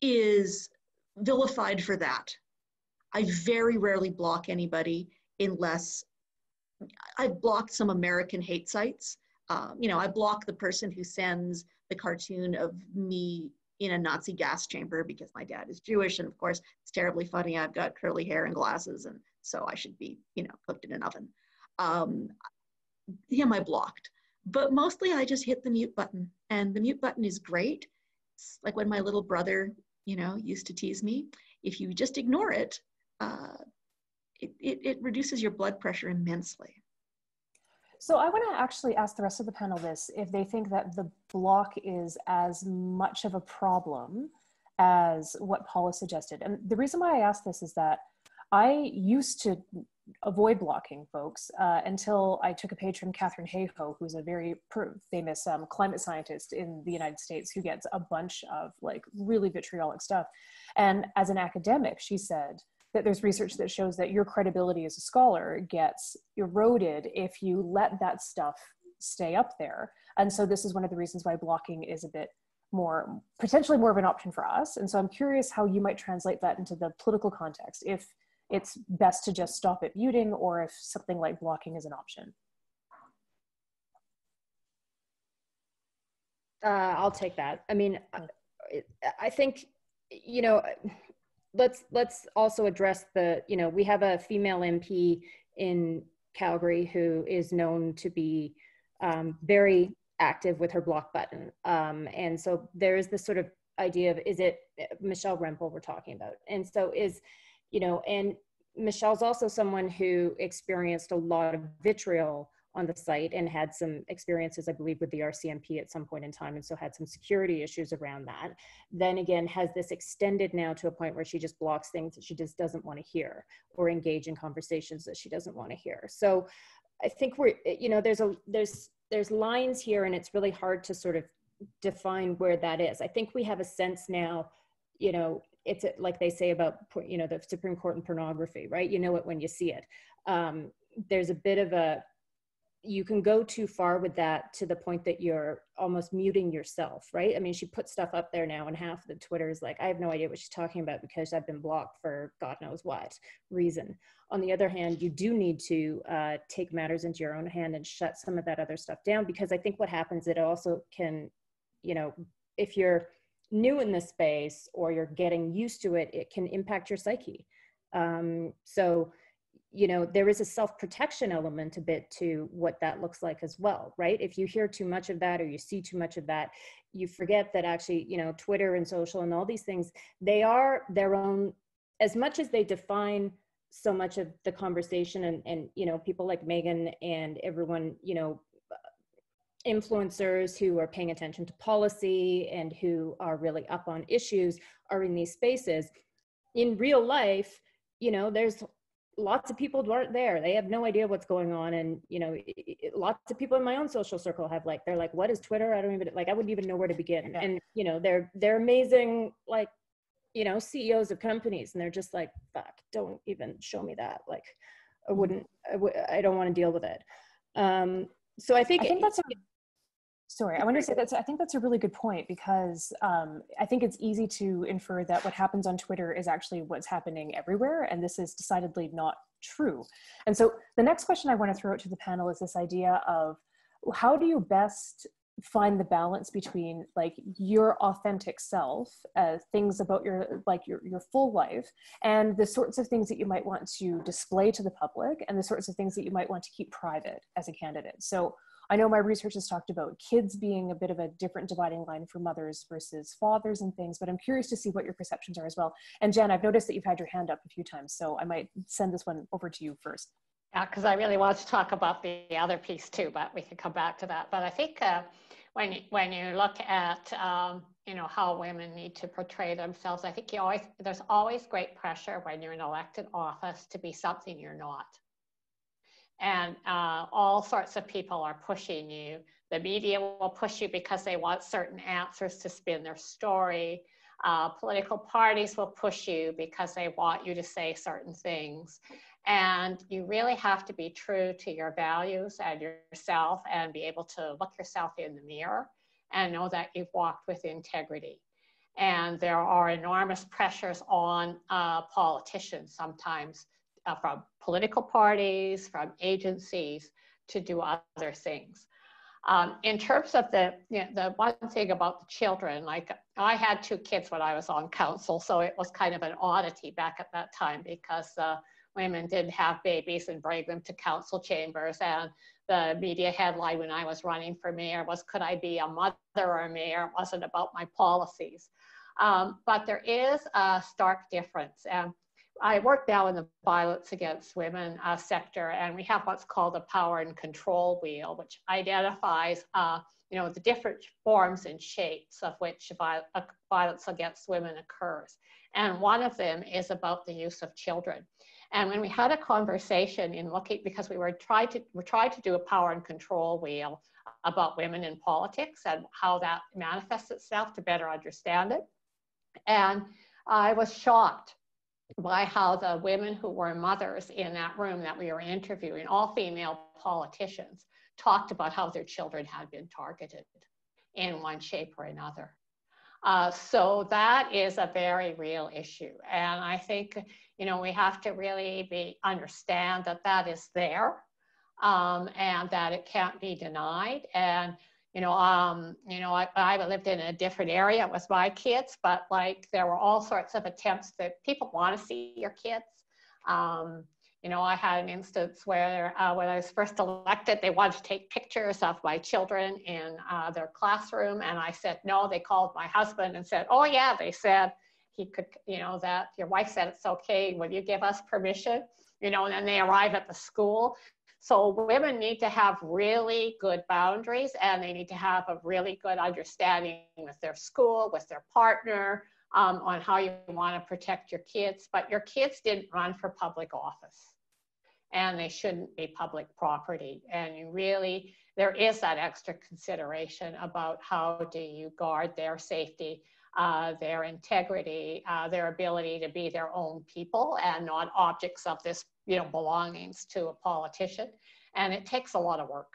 is vilified for that. I very rarely block anybody unless I've blocked some American hate sites. I block the person who sends the cartoon of me in a Nazi gas chamber because my dad is Jewish. And of course, it's terribly funny. I've got curly hair and glasses. And so I should be, cooked in an oven. Him I blocked, but mostly I just hit the mute button, and the mute button is great. It's like when my little brother, used to tease me. If you just ignore it, it reduces your blood pressure immensely. So I want to actually ask the rest of the panel this, if they think that the block is as much of a problem as what Paula suggested. And the reason why I ask this is that I used to avoid blocking folks until I took a page from Katharine Hayhoe, who's a very famous climate scientist in the United States who gets a bunch of like really vitriolic stuff. And as an academic, she said that there's research that shows that your credibility as a scholar gets eroded if you let that stuff stay up there. And so this is one of the reasons why blocking is a bit more, potentially more of an option for us. And so I'm curious how you might translate that into the political context, if it's best to just stop at muting or if something like blocking is an option. I'll take that. I mean, I think, you know, let's also address the, you know, we have a female MP in Calgary who is known to be very active with her block button. And so there is this sort of idea of, is it Michelle Rempel we're talking about? And so is, you know, and Michelle's also someone who experienced a lot of vitriol on the site and had some experiences, I believe, with the RCMP at some point in time, and so had some security issues around that. Then again, has this extended now to a point where she just blocks things that she just doesn't want to hear or engage in conversations that she doesn't want to hear. So I think we're, you know, there's lines here, and it's really hard to sort of define where that is. I think we have a sense now, you know, it's like they say about, you know, the Supreme Court and pornography, right? You know it when you see it. There's a bit of a, you can go too far with that to the point that you're almost muting yourself, right? I mean, she put stuff up there now and half the Twitter is like, I have no idea what she's talking about because I've been blocked for God knows what reason. On the other hand, you do need to take matters into your own hand and shut some of that other stuff down, because I think what happens, it also can, you know, if you're new in this space or you're getting used to it, it can impact your psyche. So, you know, there is a self-protection element a bit to what that looks like as well, right? If you hear too much of that or you see too much of that, you forget that actually, you know, Twitter and social and all these things, they are their own, as much as they define so much of the conversation, and you know, people like Meghan and everyone, you know, influencers who are paying attention to policy and who are really up on issues are in these spaces. In real life, you know, there's lots of people who aren't there. They have no idea what's going on. And, you know, lots of people in my own social circle have like, they're like, what is Twitter? I don't even, like, I wouldn't even know where to begin. And, you know, they're amazing, like, you know, CEOs of companies, and they're just like, fuck, don't even show me that. Like, I don't want to deal with it. So I think that's sorry, I want to say I think that's a really good point, because I think it's easy to infer that what happens on Twitter is actually what's happening everywhere, and this is decidedly not true. And so the next question I want to throw out to the panel is this idea of, how do you best find the balance between like your authentic self, things about your full life, and the sorts of things that you might want to display to the public, and the sorts of things that you might want to keep private as a candidate. So I know my research has talked about kids being a bit of a different dividing line for mothers versus fathers and things, but I'm curious to see what your perceptions are as well. And Jen, I've noticed that you've had your hand up a few times, so I might send this one over to you first. Yeah, because I really want to talk about the other piece too, but we can come back to that. But I think when you look at you know, how women need to portray themselves, I think there's always great pressure when you're in elected office to be something you're not. And all sorts of people are pushing you. The media will push you because they want certain answers to spin their story. Political parties will push you because they want you to say certain things. And you really have to be true to your values and yourself, and be able to look yourself in the mirror and know that you've walked with integrity. And there are enormous pressures on politicians sometimes, from political parties, from agencies, to do other things. In terms of the one thing about the children, like I had 2 kids when I was on council, so it was kind of an oddity back at that time, because women didn't have babies and bring them to council chambers. And the media headline when I was running for mayor was, could I be a mother or a mayor? It wasn't about my policies. But there is a stark difference. And I work now in the violence against women sector, and we have what's called a power and control wheel, which identifies you know, the different forms and shapes of which violence against women occurs. And one of them is about the use of children. And when we had a conversation in looking, because we tried to do a power and control wheel about women in politics and how that manifests itself to better understand it. And I was shocked by how the women who were mothers in that room that we were interviewing, all female politicians, talked about how their children had been targeted in one shape or another. So that is a very real issue. And I think, you know, we have to really understand that that is there, and that it can't be denied. And, I lived in a different area with my kids, but like there were all sorts of attempts that people want to see your kids. I had an instance where when I was first elected, they wanted to take pictures of my children in their classroom. And I said, no. They called my husband and said, oh yeah, they said he could, that your wife said it's okay. Will you give us permission? And then they arrive at the school. So women need to have really good boundaries, and they need to have a really good understanding with their school, with their partner, on how you want to protect your kids. But your kids didn't run for public office, and they shouldn't be public property. And there is that extra consideration about how do you guard their safety, their integrity, their ability to be their own people and not objects of this, belongings to a politician. And it takes a lot of work.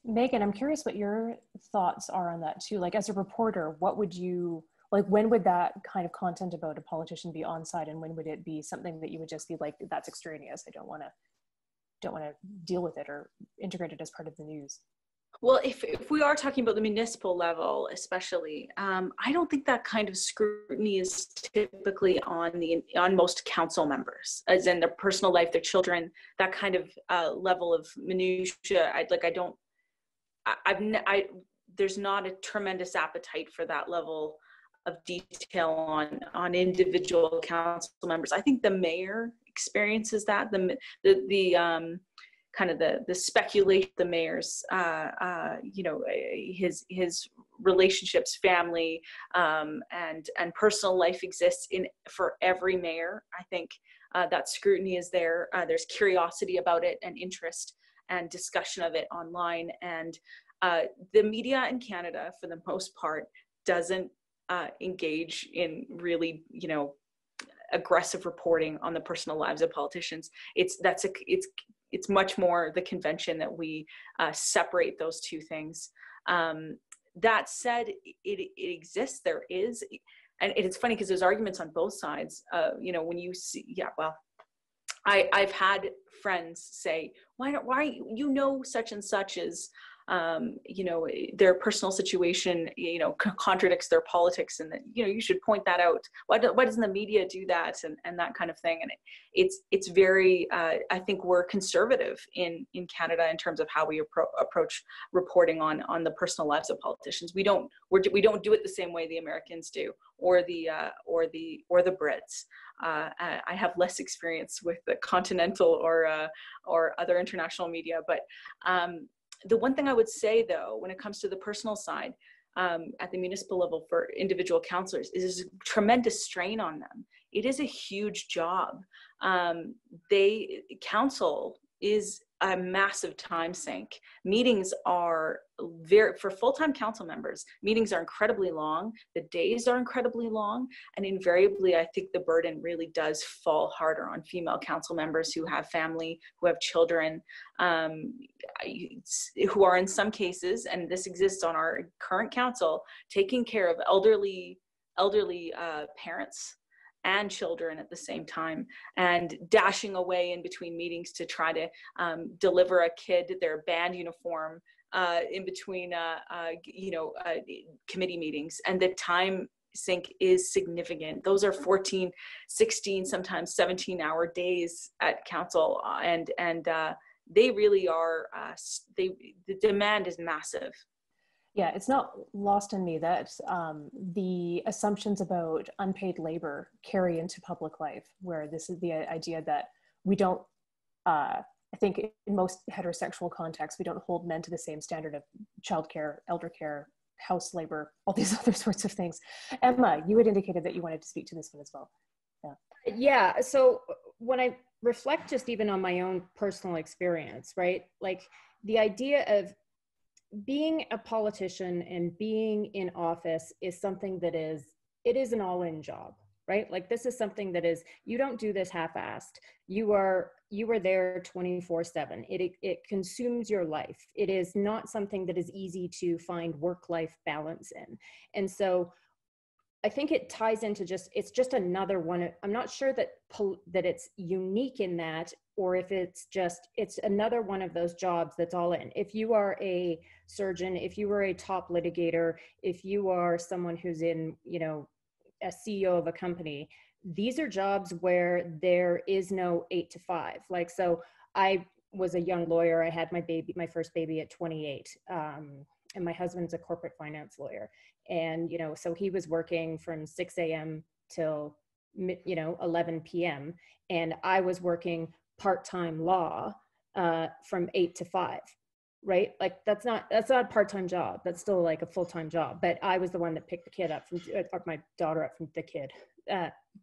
Meghan, I'm curious what your thoughts are on that too. Like as a reporter, when would that kind of content about a politician be on site, and when would it be something that you would just be like, that's extraneous, I don't want to deal with it or integrate it as part of the news? Well, if we are talking about the municipal level, especially, I don't think that kind of scrutiny is typically on most council members, as in their personal life, their children, that kind of level of minutia. There's not a tremendous appetite for that level of detail on individual council members. I think the mayor experiences that. The speculation, the mayor's, his relationships, family, and personal life exists for every mayor. I think that scrutiny is there. There's curiosity about it and interest and discussion of it online. And the media in Canada, for the most part, doesn't engage in really, aggressive reporting on the personal lives of politicians. It's much more the convention that we separate those two things. That said, it exists. There is, and it's funny because there's arguments on both sides. When you see, I've had friends say, why such and such is, their personal situation, contradicts their politics, and that, you should point that out. Why doesn't the media do that? And that kind of thing. And it's very, I think we're conservative in Canada in terms of how we approach reporting on the personal lives of politicians. We don't do it the same way the Americans do, or the Brits. I have less experience with the continental or other international media, but the one thing I would say, though, when it comes to the personal side, at the municipal level for individual councillors, is a tremendous strain on them. It is a huge job. Council is a massive time sink. Meetings are for full-time council members, meetings are incredibly long. The days are incredibly long. And invariably, I think the burden really does fall harder on female council members who have family, who have children, who are in some cases, and this exists on our current council, taking care of elderly parents and children at the same time, and dashing away in between meetings to try to deliver a kid their band uniform in between committee meetings. And the time sink is significant. Those are 14, 16, sometimes 17-hour days at council, and they really are, the demand is massive. Yeah, it's not lost on me that the assumptions about unpaid labor carry into public life, where this is the idea that we don't, I think in most heterosexual contexts, we don't hold men to the same standard of childcare, elder care, house labor, all these other sorts of things. Emma, you had indicated that you wanted to speak to this one as well. Yeah, so when I reflect just even on my own personal experience, right? Like the idea of being a politician and being in office is something that it is an all-in job, right? Like this is something that is, you don't do this half-assed. You are there 24/7. It consumes your life. It is not something that is easy to find work-life balance in. And so I think it ties into it's just another one. I'm not sure that it's unique in that, or if it's another one of those jobs that's all in. If you are a surgeon, if you are a top litigator, if you are someone who's in, a CEO of a company, these are jobs where there is no 8 to 5. Like, so I was a young lawyer. I had my first baby at 28. And my husband's a corporate finance lawyer. And, so he was working from 6 a.m. till, 11 p.m. And I was working part-time law from 8 to 5, right? Like that's not a part-time job. That's still like a full-time job. But I was the one that picked the kid up or my daughter up from the kid.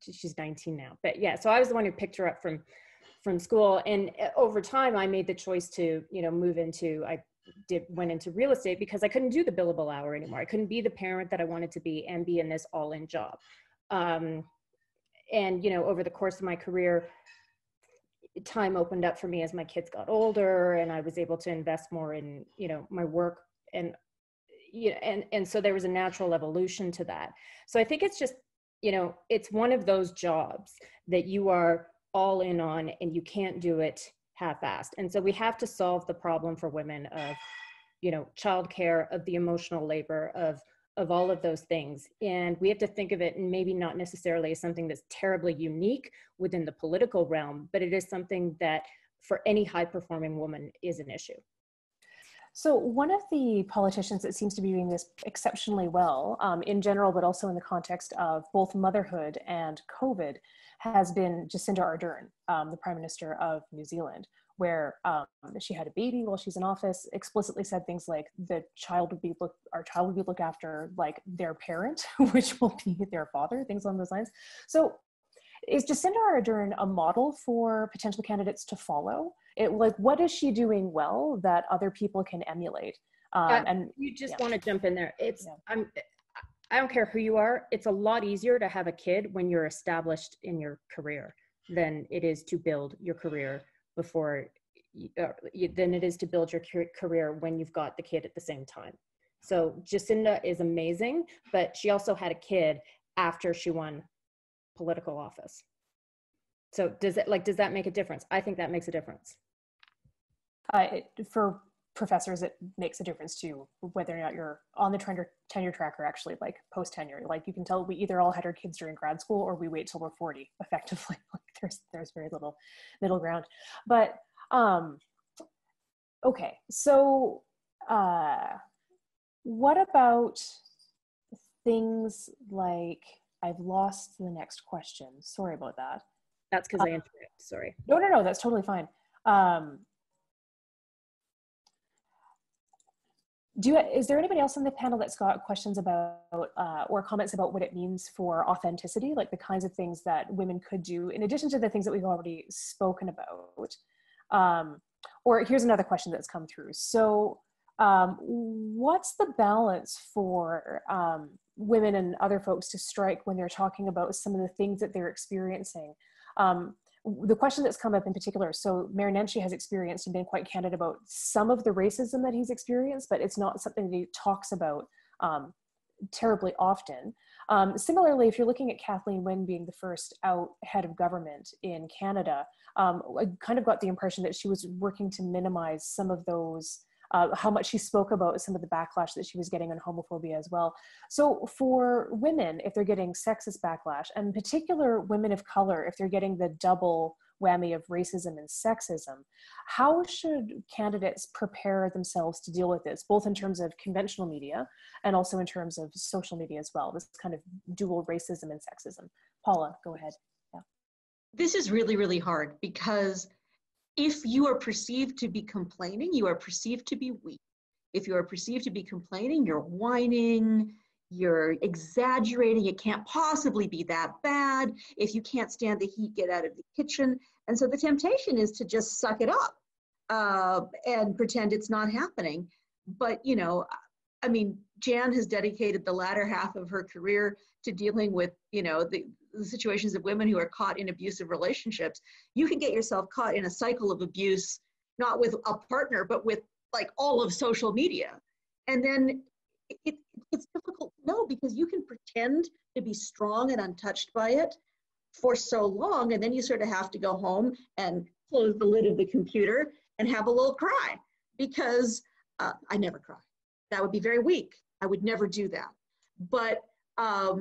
She's 19 now. But yeah, so I was the one who picked her up from school. And over time, I made the choice to, went into real estate because I couldn't do the billable hour anymore. I couldn't be the parent that I wanted to be and be in this all-in job. And, over the course of my career, time opened up for me as my kids got older and I was able to invest more in, my work and so there was a natural evolution to that. So I think it's just, it's one of those jobs that you are all in on and you can't do it half-assed. And so we have to solve the problem for women of, childcare, of the emotional labor, of all of those things. And we have to think of it, and maybe not necessarily as something that's terribly unique within the political realm, but it is something that for any high-performing woman is an issue. So one of the politicians that seems to be doing this exceptionally well in general, but also in the context of both motherhood and COVID, has been Jacinda Ardern, the Prime Minister of New Zealand, where she had a baby while she's in office, explicitly said things like our child would be looked after like their parent, which will be their father, things along those lines. So is Jacinda Ardern a model for potential candidates to follow? What is she doing well that other people can emulate? And you just want to jump in there. I don't care who you are. It's a lot easier to have a kid when you're established in your career than it is to build your career than it is to build your career when you've got the kid at the same time. So Jacinda is amazing, but she also had a kid after she won political office. So does that make a difference? I think that makes a difference. For professors, it makes a difference too, whether or not you're on the tenure track or actually like post tenure. Like you can tell we either all had our kids during grad school or we wait till we're 40 effectively. Like there's very little middle ground. But okay, so what about things like, I've lost the next question. Sorry about that. That's because I interrupted. Sorry. No, that's totally fine. Is there anybody else on the panel that's got questions about or comments about what it means for authenticity, like the kinds of things that women could do in addition to the things that we've already spoken about? Or here's another question that's come through. So what's the balance for women and other folks to strike when they're talking about some of the things that they're experiencing? The question that's come up in particular, so Mayor Nenshi has experienced and been quite candid about some of the racism that he's experienced, but it's not something that he talks about terribly often. Similarly, if you're looking at Kathleen Wynne being the first out head of government in Canada, I kind of got the impression that she was working to minimize some of those, how much she spoke about some of the backlash that she was getting on homophobia as well. So for women, if they're getting sexist backlash, and in particular women of color, if they're getting the double whammy of racism and sexism, how should candidates prepare themselves to deal with this, both in terms of conventional media and also in terms of social media as well, this kind of dual racism and sexism? Paula, go ahead. Yeah. This is really, really hard because if you are perceived to be complaining, you are perceived to be weak. If you are perceived to be complaining, you're whining, you're exaggerating, it can't possibly be that bad. If you can't stand the heat, get out of the kitchen. And so the temptation is to just suck it up and pretend it's not happening. But, you know, I mean, Jan has dedicated the latter half of her career to dealing with, you know, the situations of women who are caught in abusive relationships. You can get yourself caught in a cycle of abuse, not with a partner, but with like all of social media. And then it's difficult to know, because you can pretend to be strong and untouched by it for so long, and then you sort of have to go home and close the lid of the computer and have a little cry, because I never cry. That would be very weak. I would never do that. But I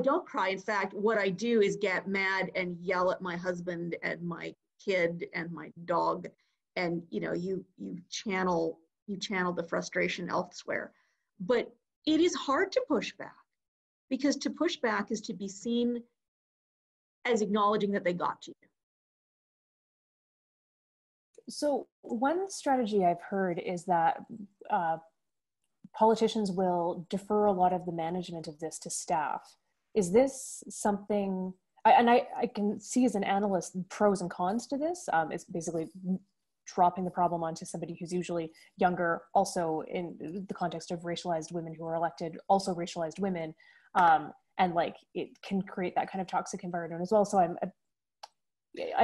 don't cry. In fact, what I do is get mad and yell at my husband and my kid and my dog, and you know, you channel the frustration elsewhere. But it is hard to push back, because to push back is to be seen as acknowledging that they got to you. So one strategy I've heard is that politicians will defer a lot of the management of this to staff. Is this something, and I can see as an analyst pros and cons to this. It's basically dropping the problem onto somebody who's usually younger, also in the context of racialized women who are elected, also racialized women, and like it can create that kind of toxic environment as well. So I'm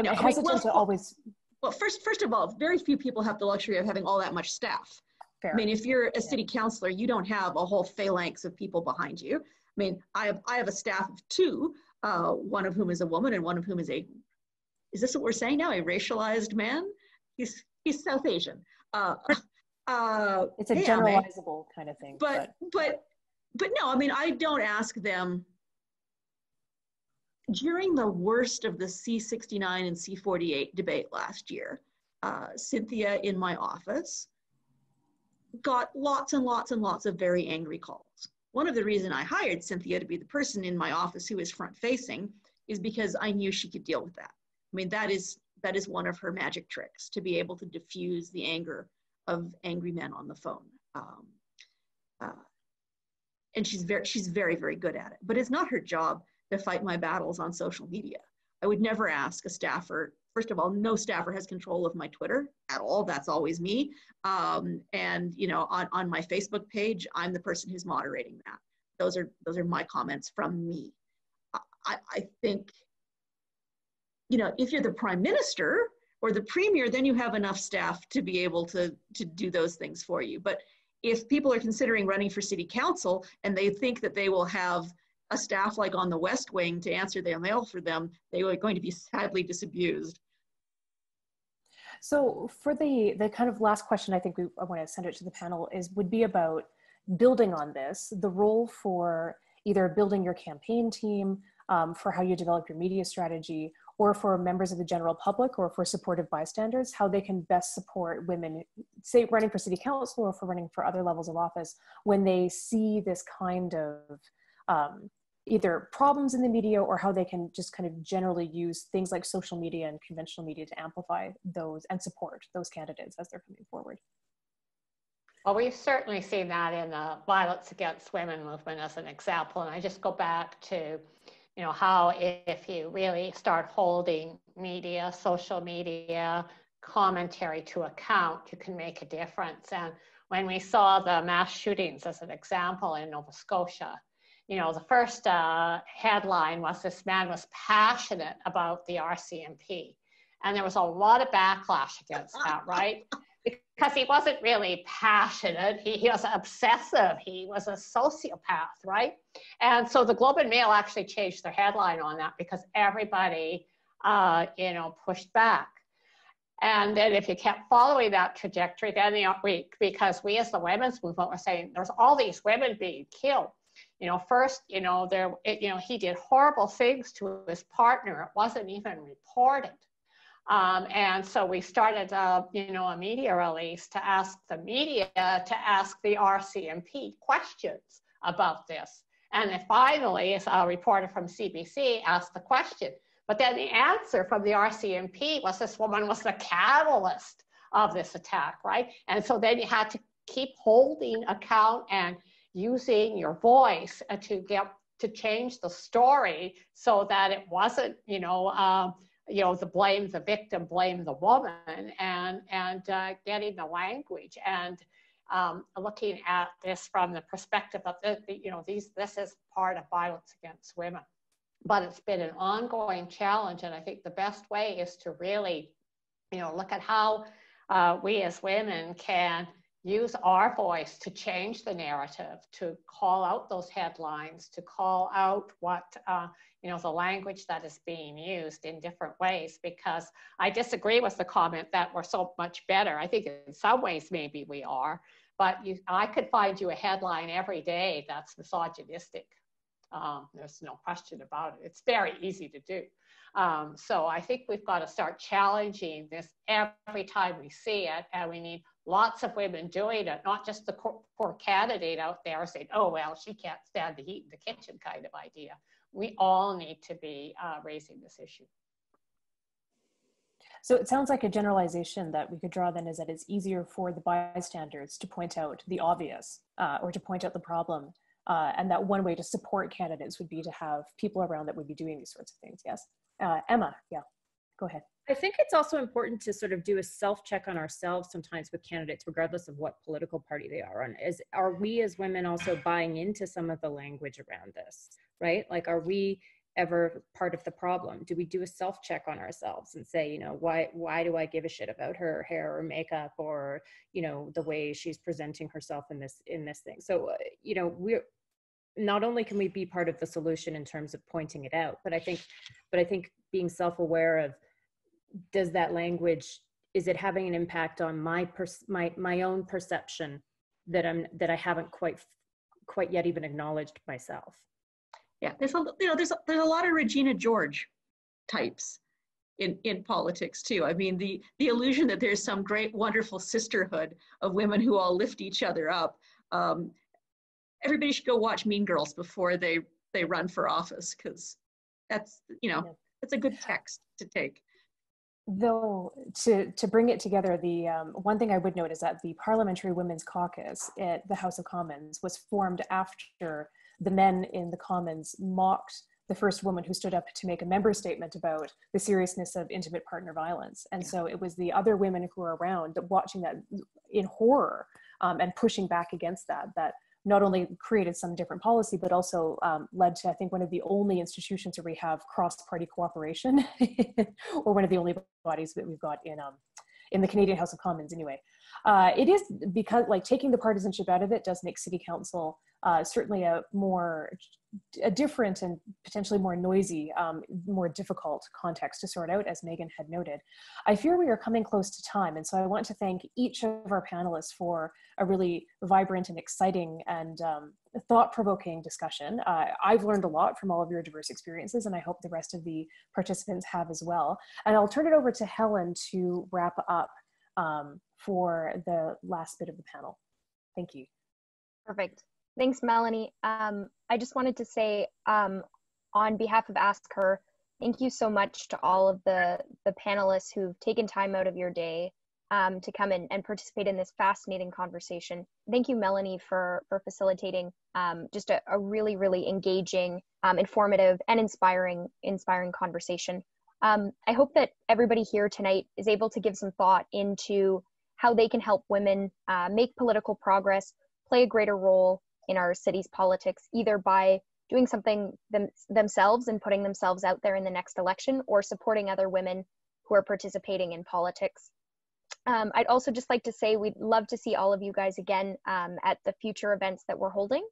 hesitant to always. Well, first of all, very few people have the luxury of having all that much staff. Fair. I mean, if you're a city councillor, you don't have a whole phalanx of people behind you. I mean, I have a staff of two, one of whom is a woman and one of whom is is this what we're saying now? A racialized man? He's South Asian. It's a generalizable kind of thing. But no, I mean, I don't ask them. During the worst of the C69 and C48 debate last year, Cynthia in my office got lots and lots and lots of very angry calls. One of the reasons I hired Cynthia to be the person in my office who is front facing is because I knew she could deal with that. I mean, that is one of her magic tricks, to be able to diffuse the anger of angry men on the phone. And she's very, very good at it. But it's not her job to fight my battles on social media. I would never ask a staffer. First of all, no staffer has control of my Twitter at all. That's always me. And you know, on my Facebook page, I'm the person who's moderating that. Those are my comments from me. I think, you know, if you're the Prime Minister or the Premier, then you have enough staff to be able to do those things for you. But if people are considering running for City Council and they think that they will have a staff like on the West Wing to answer their mail for them, they are going to be sadly disabused. So for the kind of last question, I think I want to send it to the panel, would be about building on this, the role for either building your campaign team, for how you develop your media strategy, or for members of the general public, or for supportive bystanders, how they can best support women, say running for city council or for running for other levels of office, when they see this kind of either problems in the media, or how they can just kind of generally use things like social media and conventional media to amplify those and support those candidates as they're coming forward. Well, we've certainly seen that in the violence against women movement as an example. And I just go back to, you know, how if you really start holding media, social media, commentary to account, you can make a difference. And when we saw the mass shootings as an example in Nova Scotia, you know, the first headline was this man was passionate about the RCMP. And there was a lot of backlash against that, right? Because he wasn't really passionate. He was obsessive. He was a sociopath, right? And so the Globe and Mail actually changed their headline on that because everybody, you know, pushed back. And then if you kept following that trajectory, then because we as the women's movement were saying there's all these women being killed. You know, first, you know, he did horrible things to his partner. It wasn't even reported. And so we started, you know, a media release to ask the media to ask the RCMP questions about this. And then finally, a reporter from CBC asked the question. But then the answer from the RCMP was this woman was the catalyst of this attack, right? And so then you had to keep holding account and, using your voice to change the story so that it wasn't, the blame the victim, blame the woman, and getting the language and looking at this from the perspective of this is part of violence against women. But it's been an ongoing challenge, and I think the best way is to really, look at how we as women can use our voice to change the narrative, to call out those headlines, to call out what, the language that is being used in different ways, because I disagree with the comment that we're so much better. I think in some ways maybe we are, but I could find you a headline every day that's misogynistic. There's no question about it. It's very easy to do. So I think we've got to start challenging this every time we see it, and we need lots of women doing it, not just the poor candidate out there saying, oh, well, she can't stand the heat in the kitchen kind of idea. We all need to be raising this issue. So it sounds like a generalization that we could draw then is that it's easier for the bystanders to point out the obvious or to point out the problem. And that one way to support candidates would be to have people around that would be doing these sorts of things. Yes. Emma, yeah, go ahead. I think it's also important to sort of do a self-check on ourselves sometimes with candidates, regardless of what political party they are on. Are we as women also buying into some of the language around this, right? Like, are we ever part of the problem? Do we do a self-check on ourselves and say, why do I give a shit about her hair or makeup or, the way she's presenting herself in this thing? So, we're not only can we be part of the solution in terms of pointing it out, but I think being self-aware of, does that language, is it having an impact on my own perception that I haven't quite yet even acknowledged myself? Yeah, there's a lot of Regina George types in politics too. I mean, the illusion that there's some great, wonderful sisterhood of women who all lift each other up. Everybody should go watch Mean Girls before they run for office, because that's that's a good text to take. Though, to bring it together, the one thing I would note is that the Parliamentary Women's Caucus at the House of Commons was formed after the men in the Commons mocked the first woman who stood up to make a member statement about the seriousness of intimate partner violence. And so it was the other women who were around watching that in horror and pushing back against that not only created some different policy, but also led to, I think, one of the only institutions where we have cross-party cooperation, or one of the only bodies that we've got in the Canadian House of Commons anyway. It is because, like, taking the partisanship out of it does make City Council certainly a different and potentially more noisy, more difficult context to sort out, as Meghan had noted. I fear we are coming close to time, and so I want to thank each of our panelists for a really vibrant and exciting and thought-provoking discussion. I've learned a lot from all of your diverse experiences, and I hope the rest of the participants have as well. And I'll turn it over to Helen to wrap up for the last bit of the panel. Thank you. Perfect. Thanks, Melanee. I just wanted to say, on behalf of Ask Her, thank you so much to all of the panelists who've taken time out of your day to come in and participate in this fascinating conversation. Thank you, Melanee, for facilitating just a really, really engaging, informative, and inspiring conversation. I hope that everybody here tonight is able to give some thought into how they can help women make political progress, play a greater role in our city's politics, either by doing something themselves and putting themselves out there in the next election, or supporting other women who are participating in politics. I'd also just like to say we'd love to see all of you guys again at the future events that we're holding.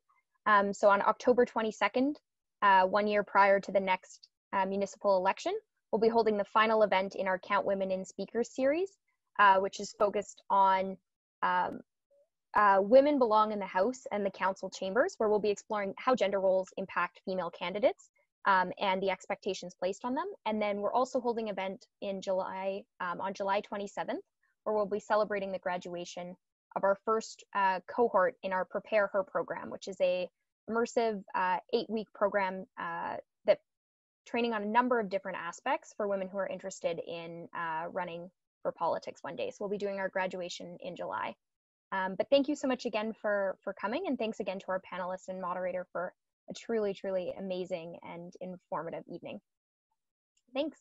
So on October 22nd, 1 year prior to the next municipal election, we'll be holding the final event in our Count Women in Speakers series, which is focused on Women Belong in the House and the Council Chambers, where we'll be exploring how gender roles impact female candidates and the expectations placed on them. And then we're also holding an event in July, on July 27th, where we'll be celebrating the graduation of our first cohort in our Prepare Her program, which is a immersive 8-week program that training on a number of different aspects for women who are interested in running for politics one day. So we'll be doing our graduation in July. But thank you so much again for coming, and thanks again to our panelists and moderator for a truly, truly amazing and informative evening. Thanks.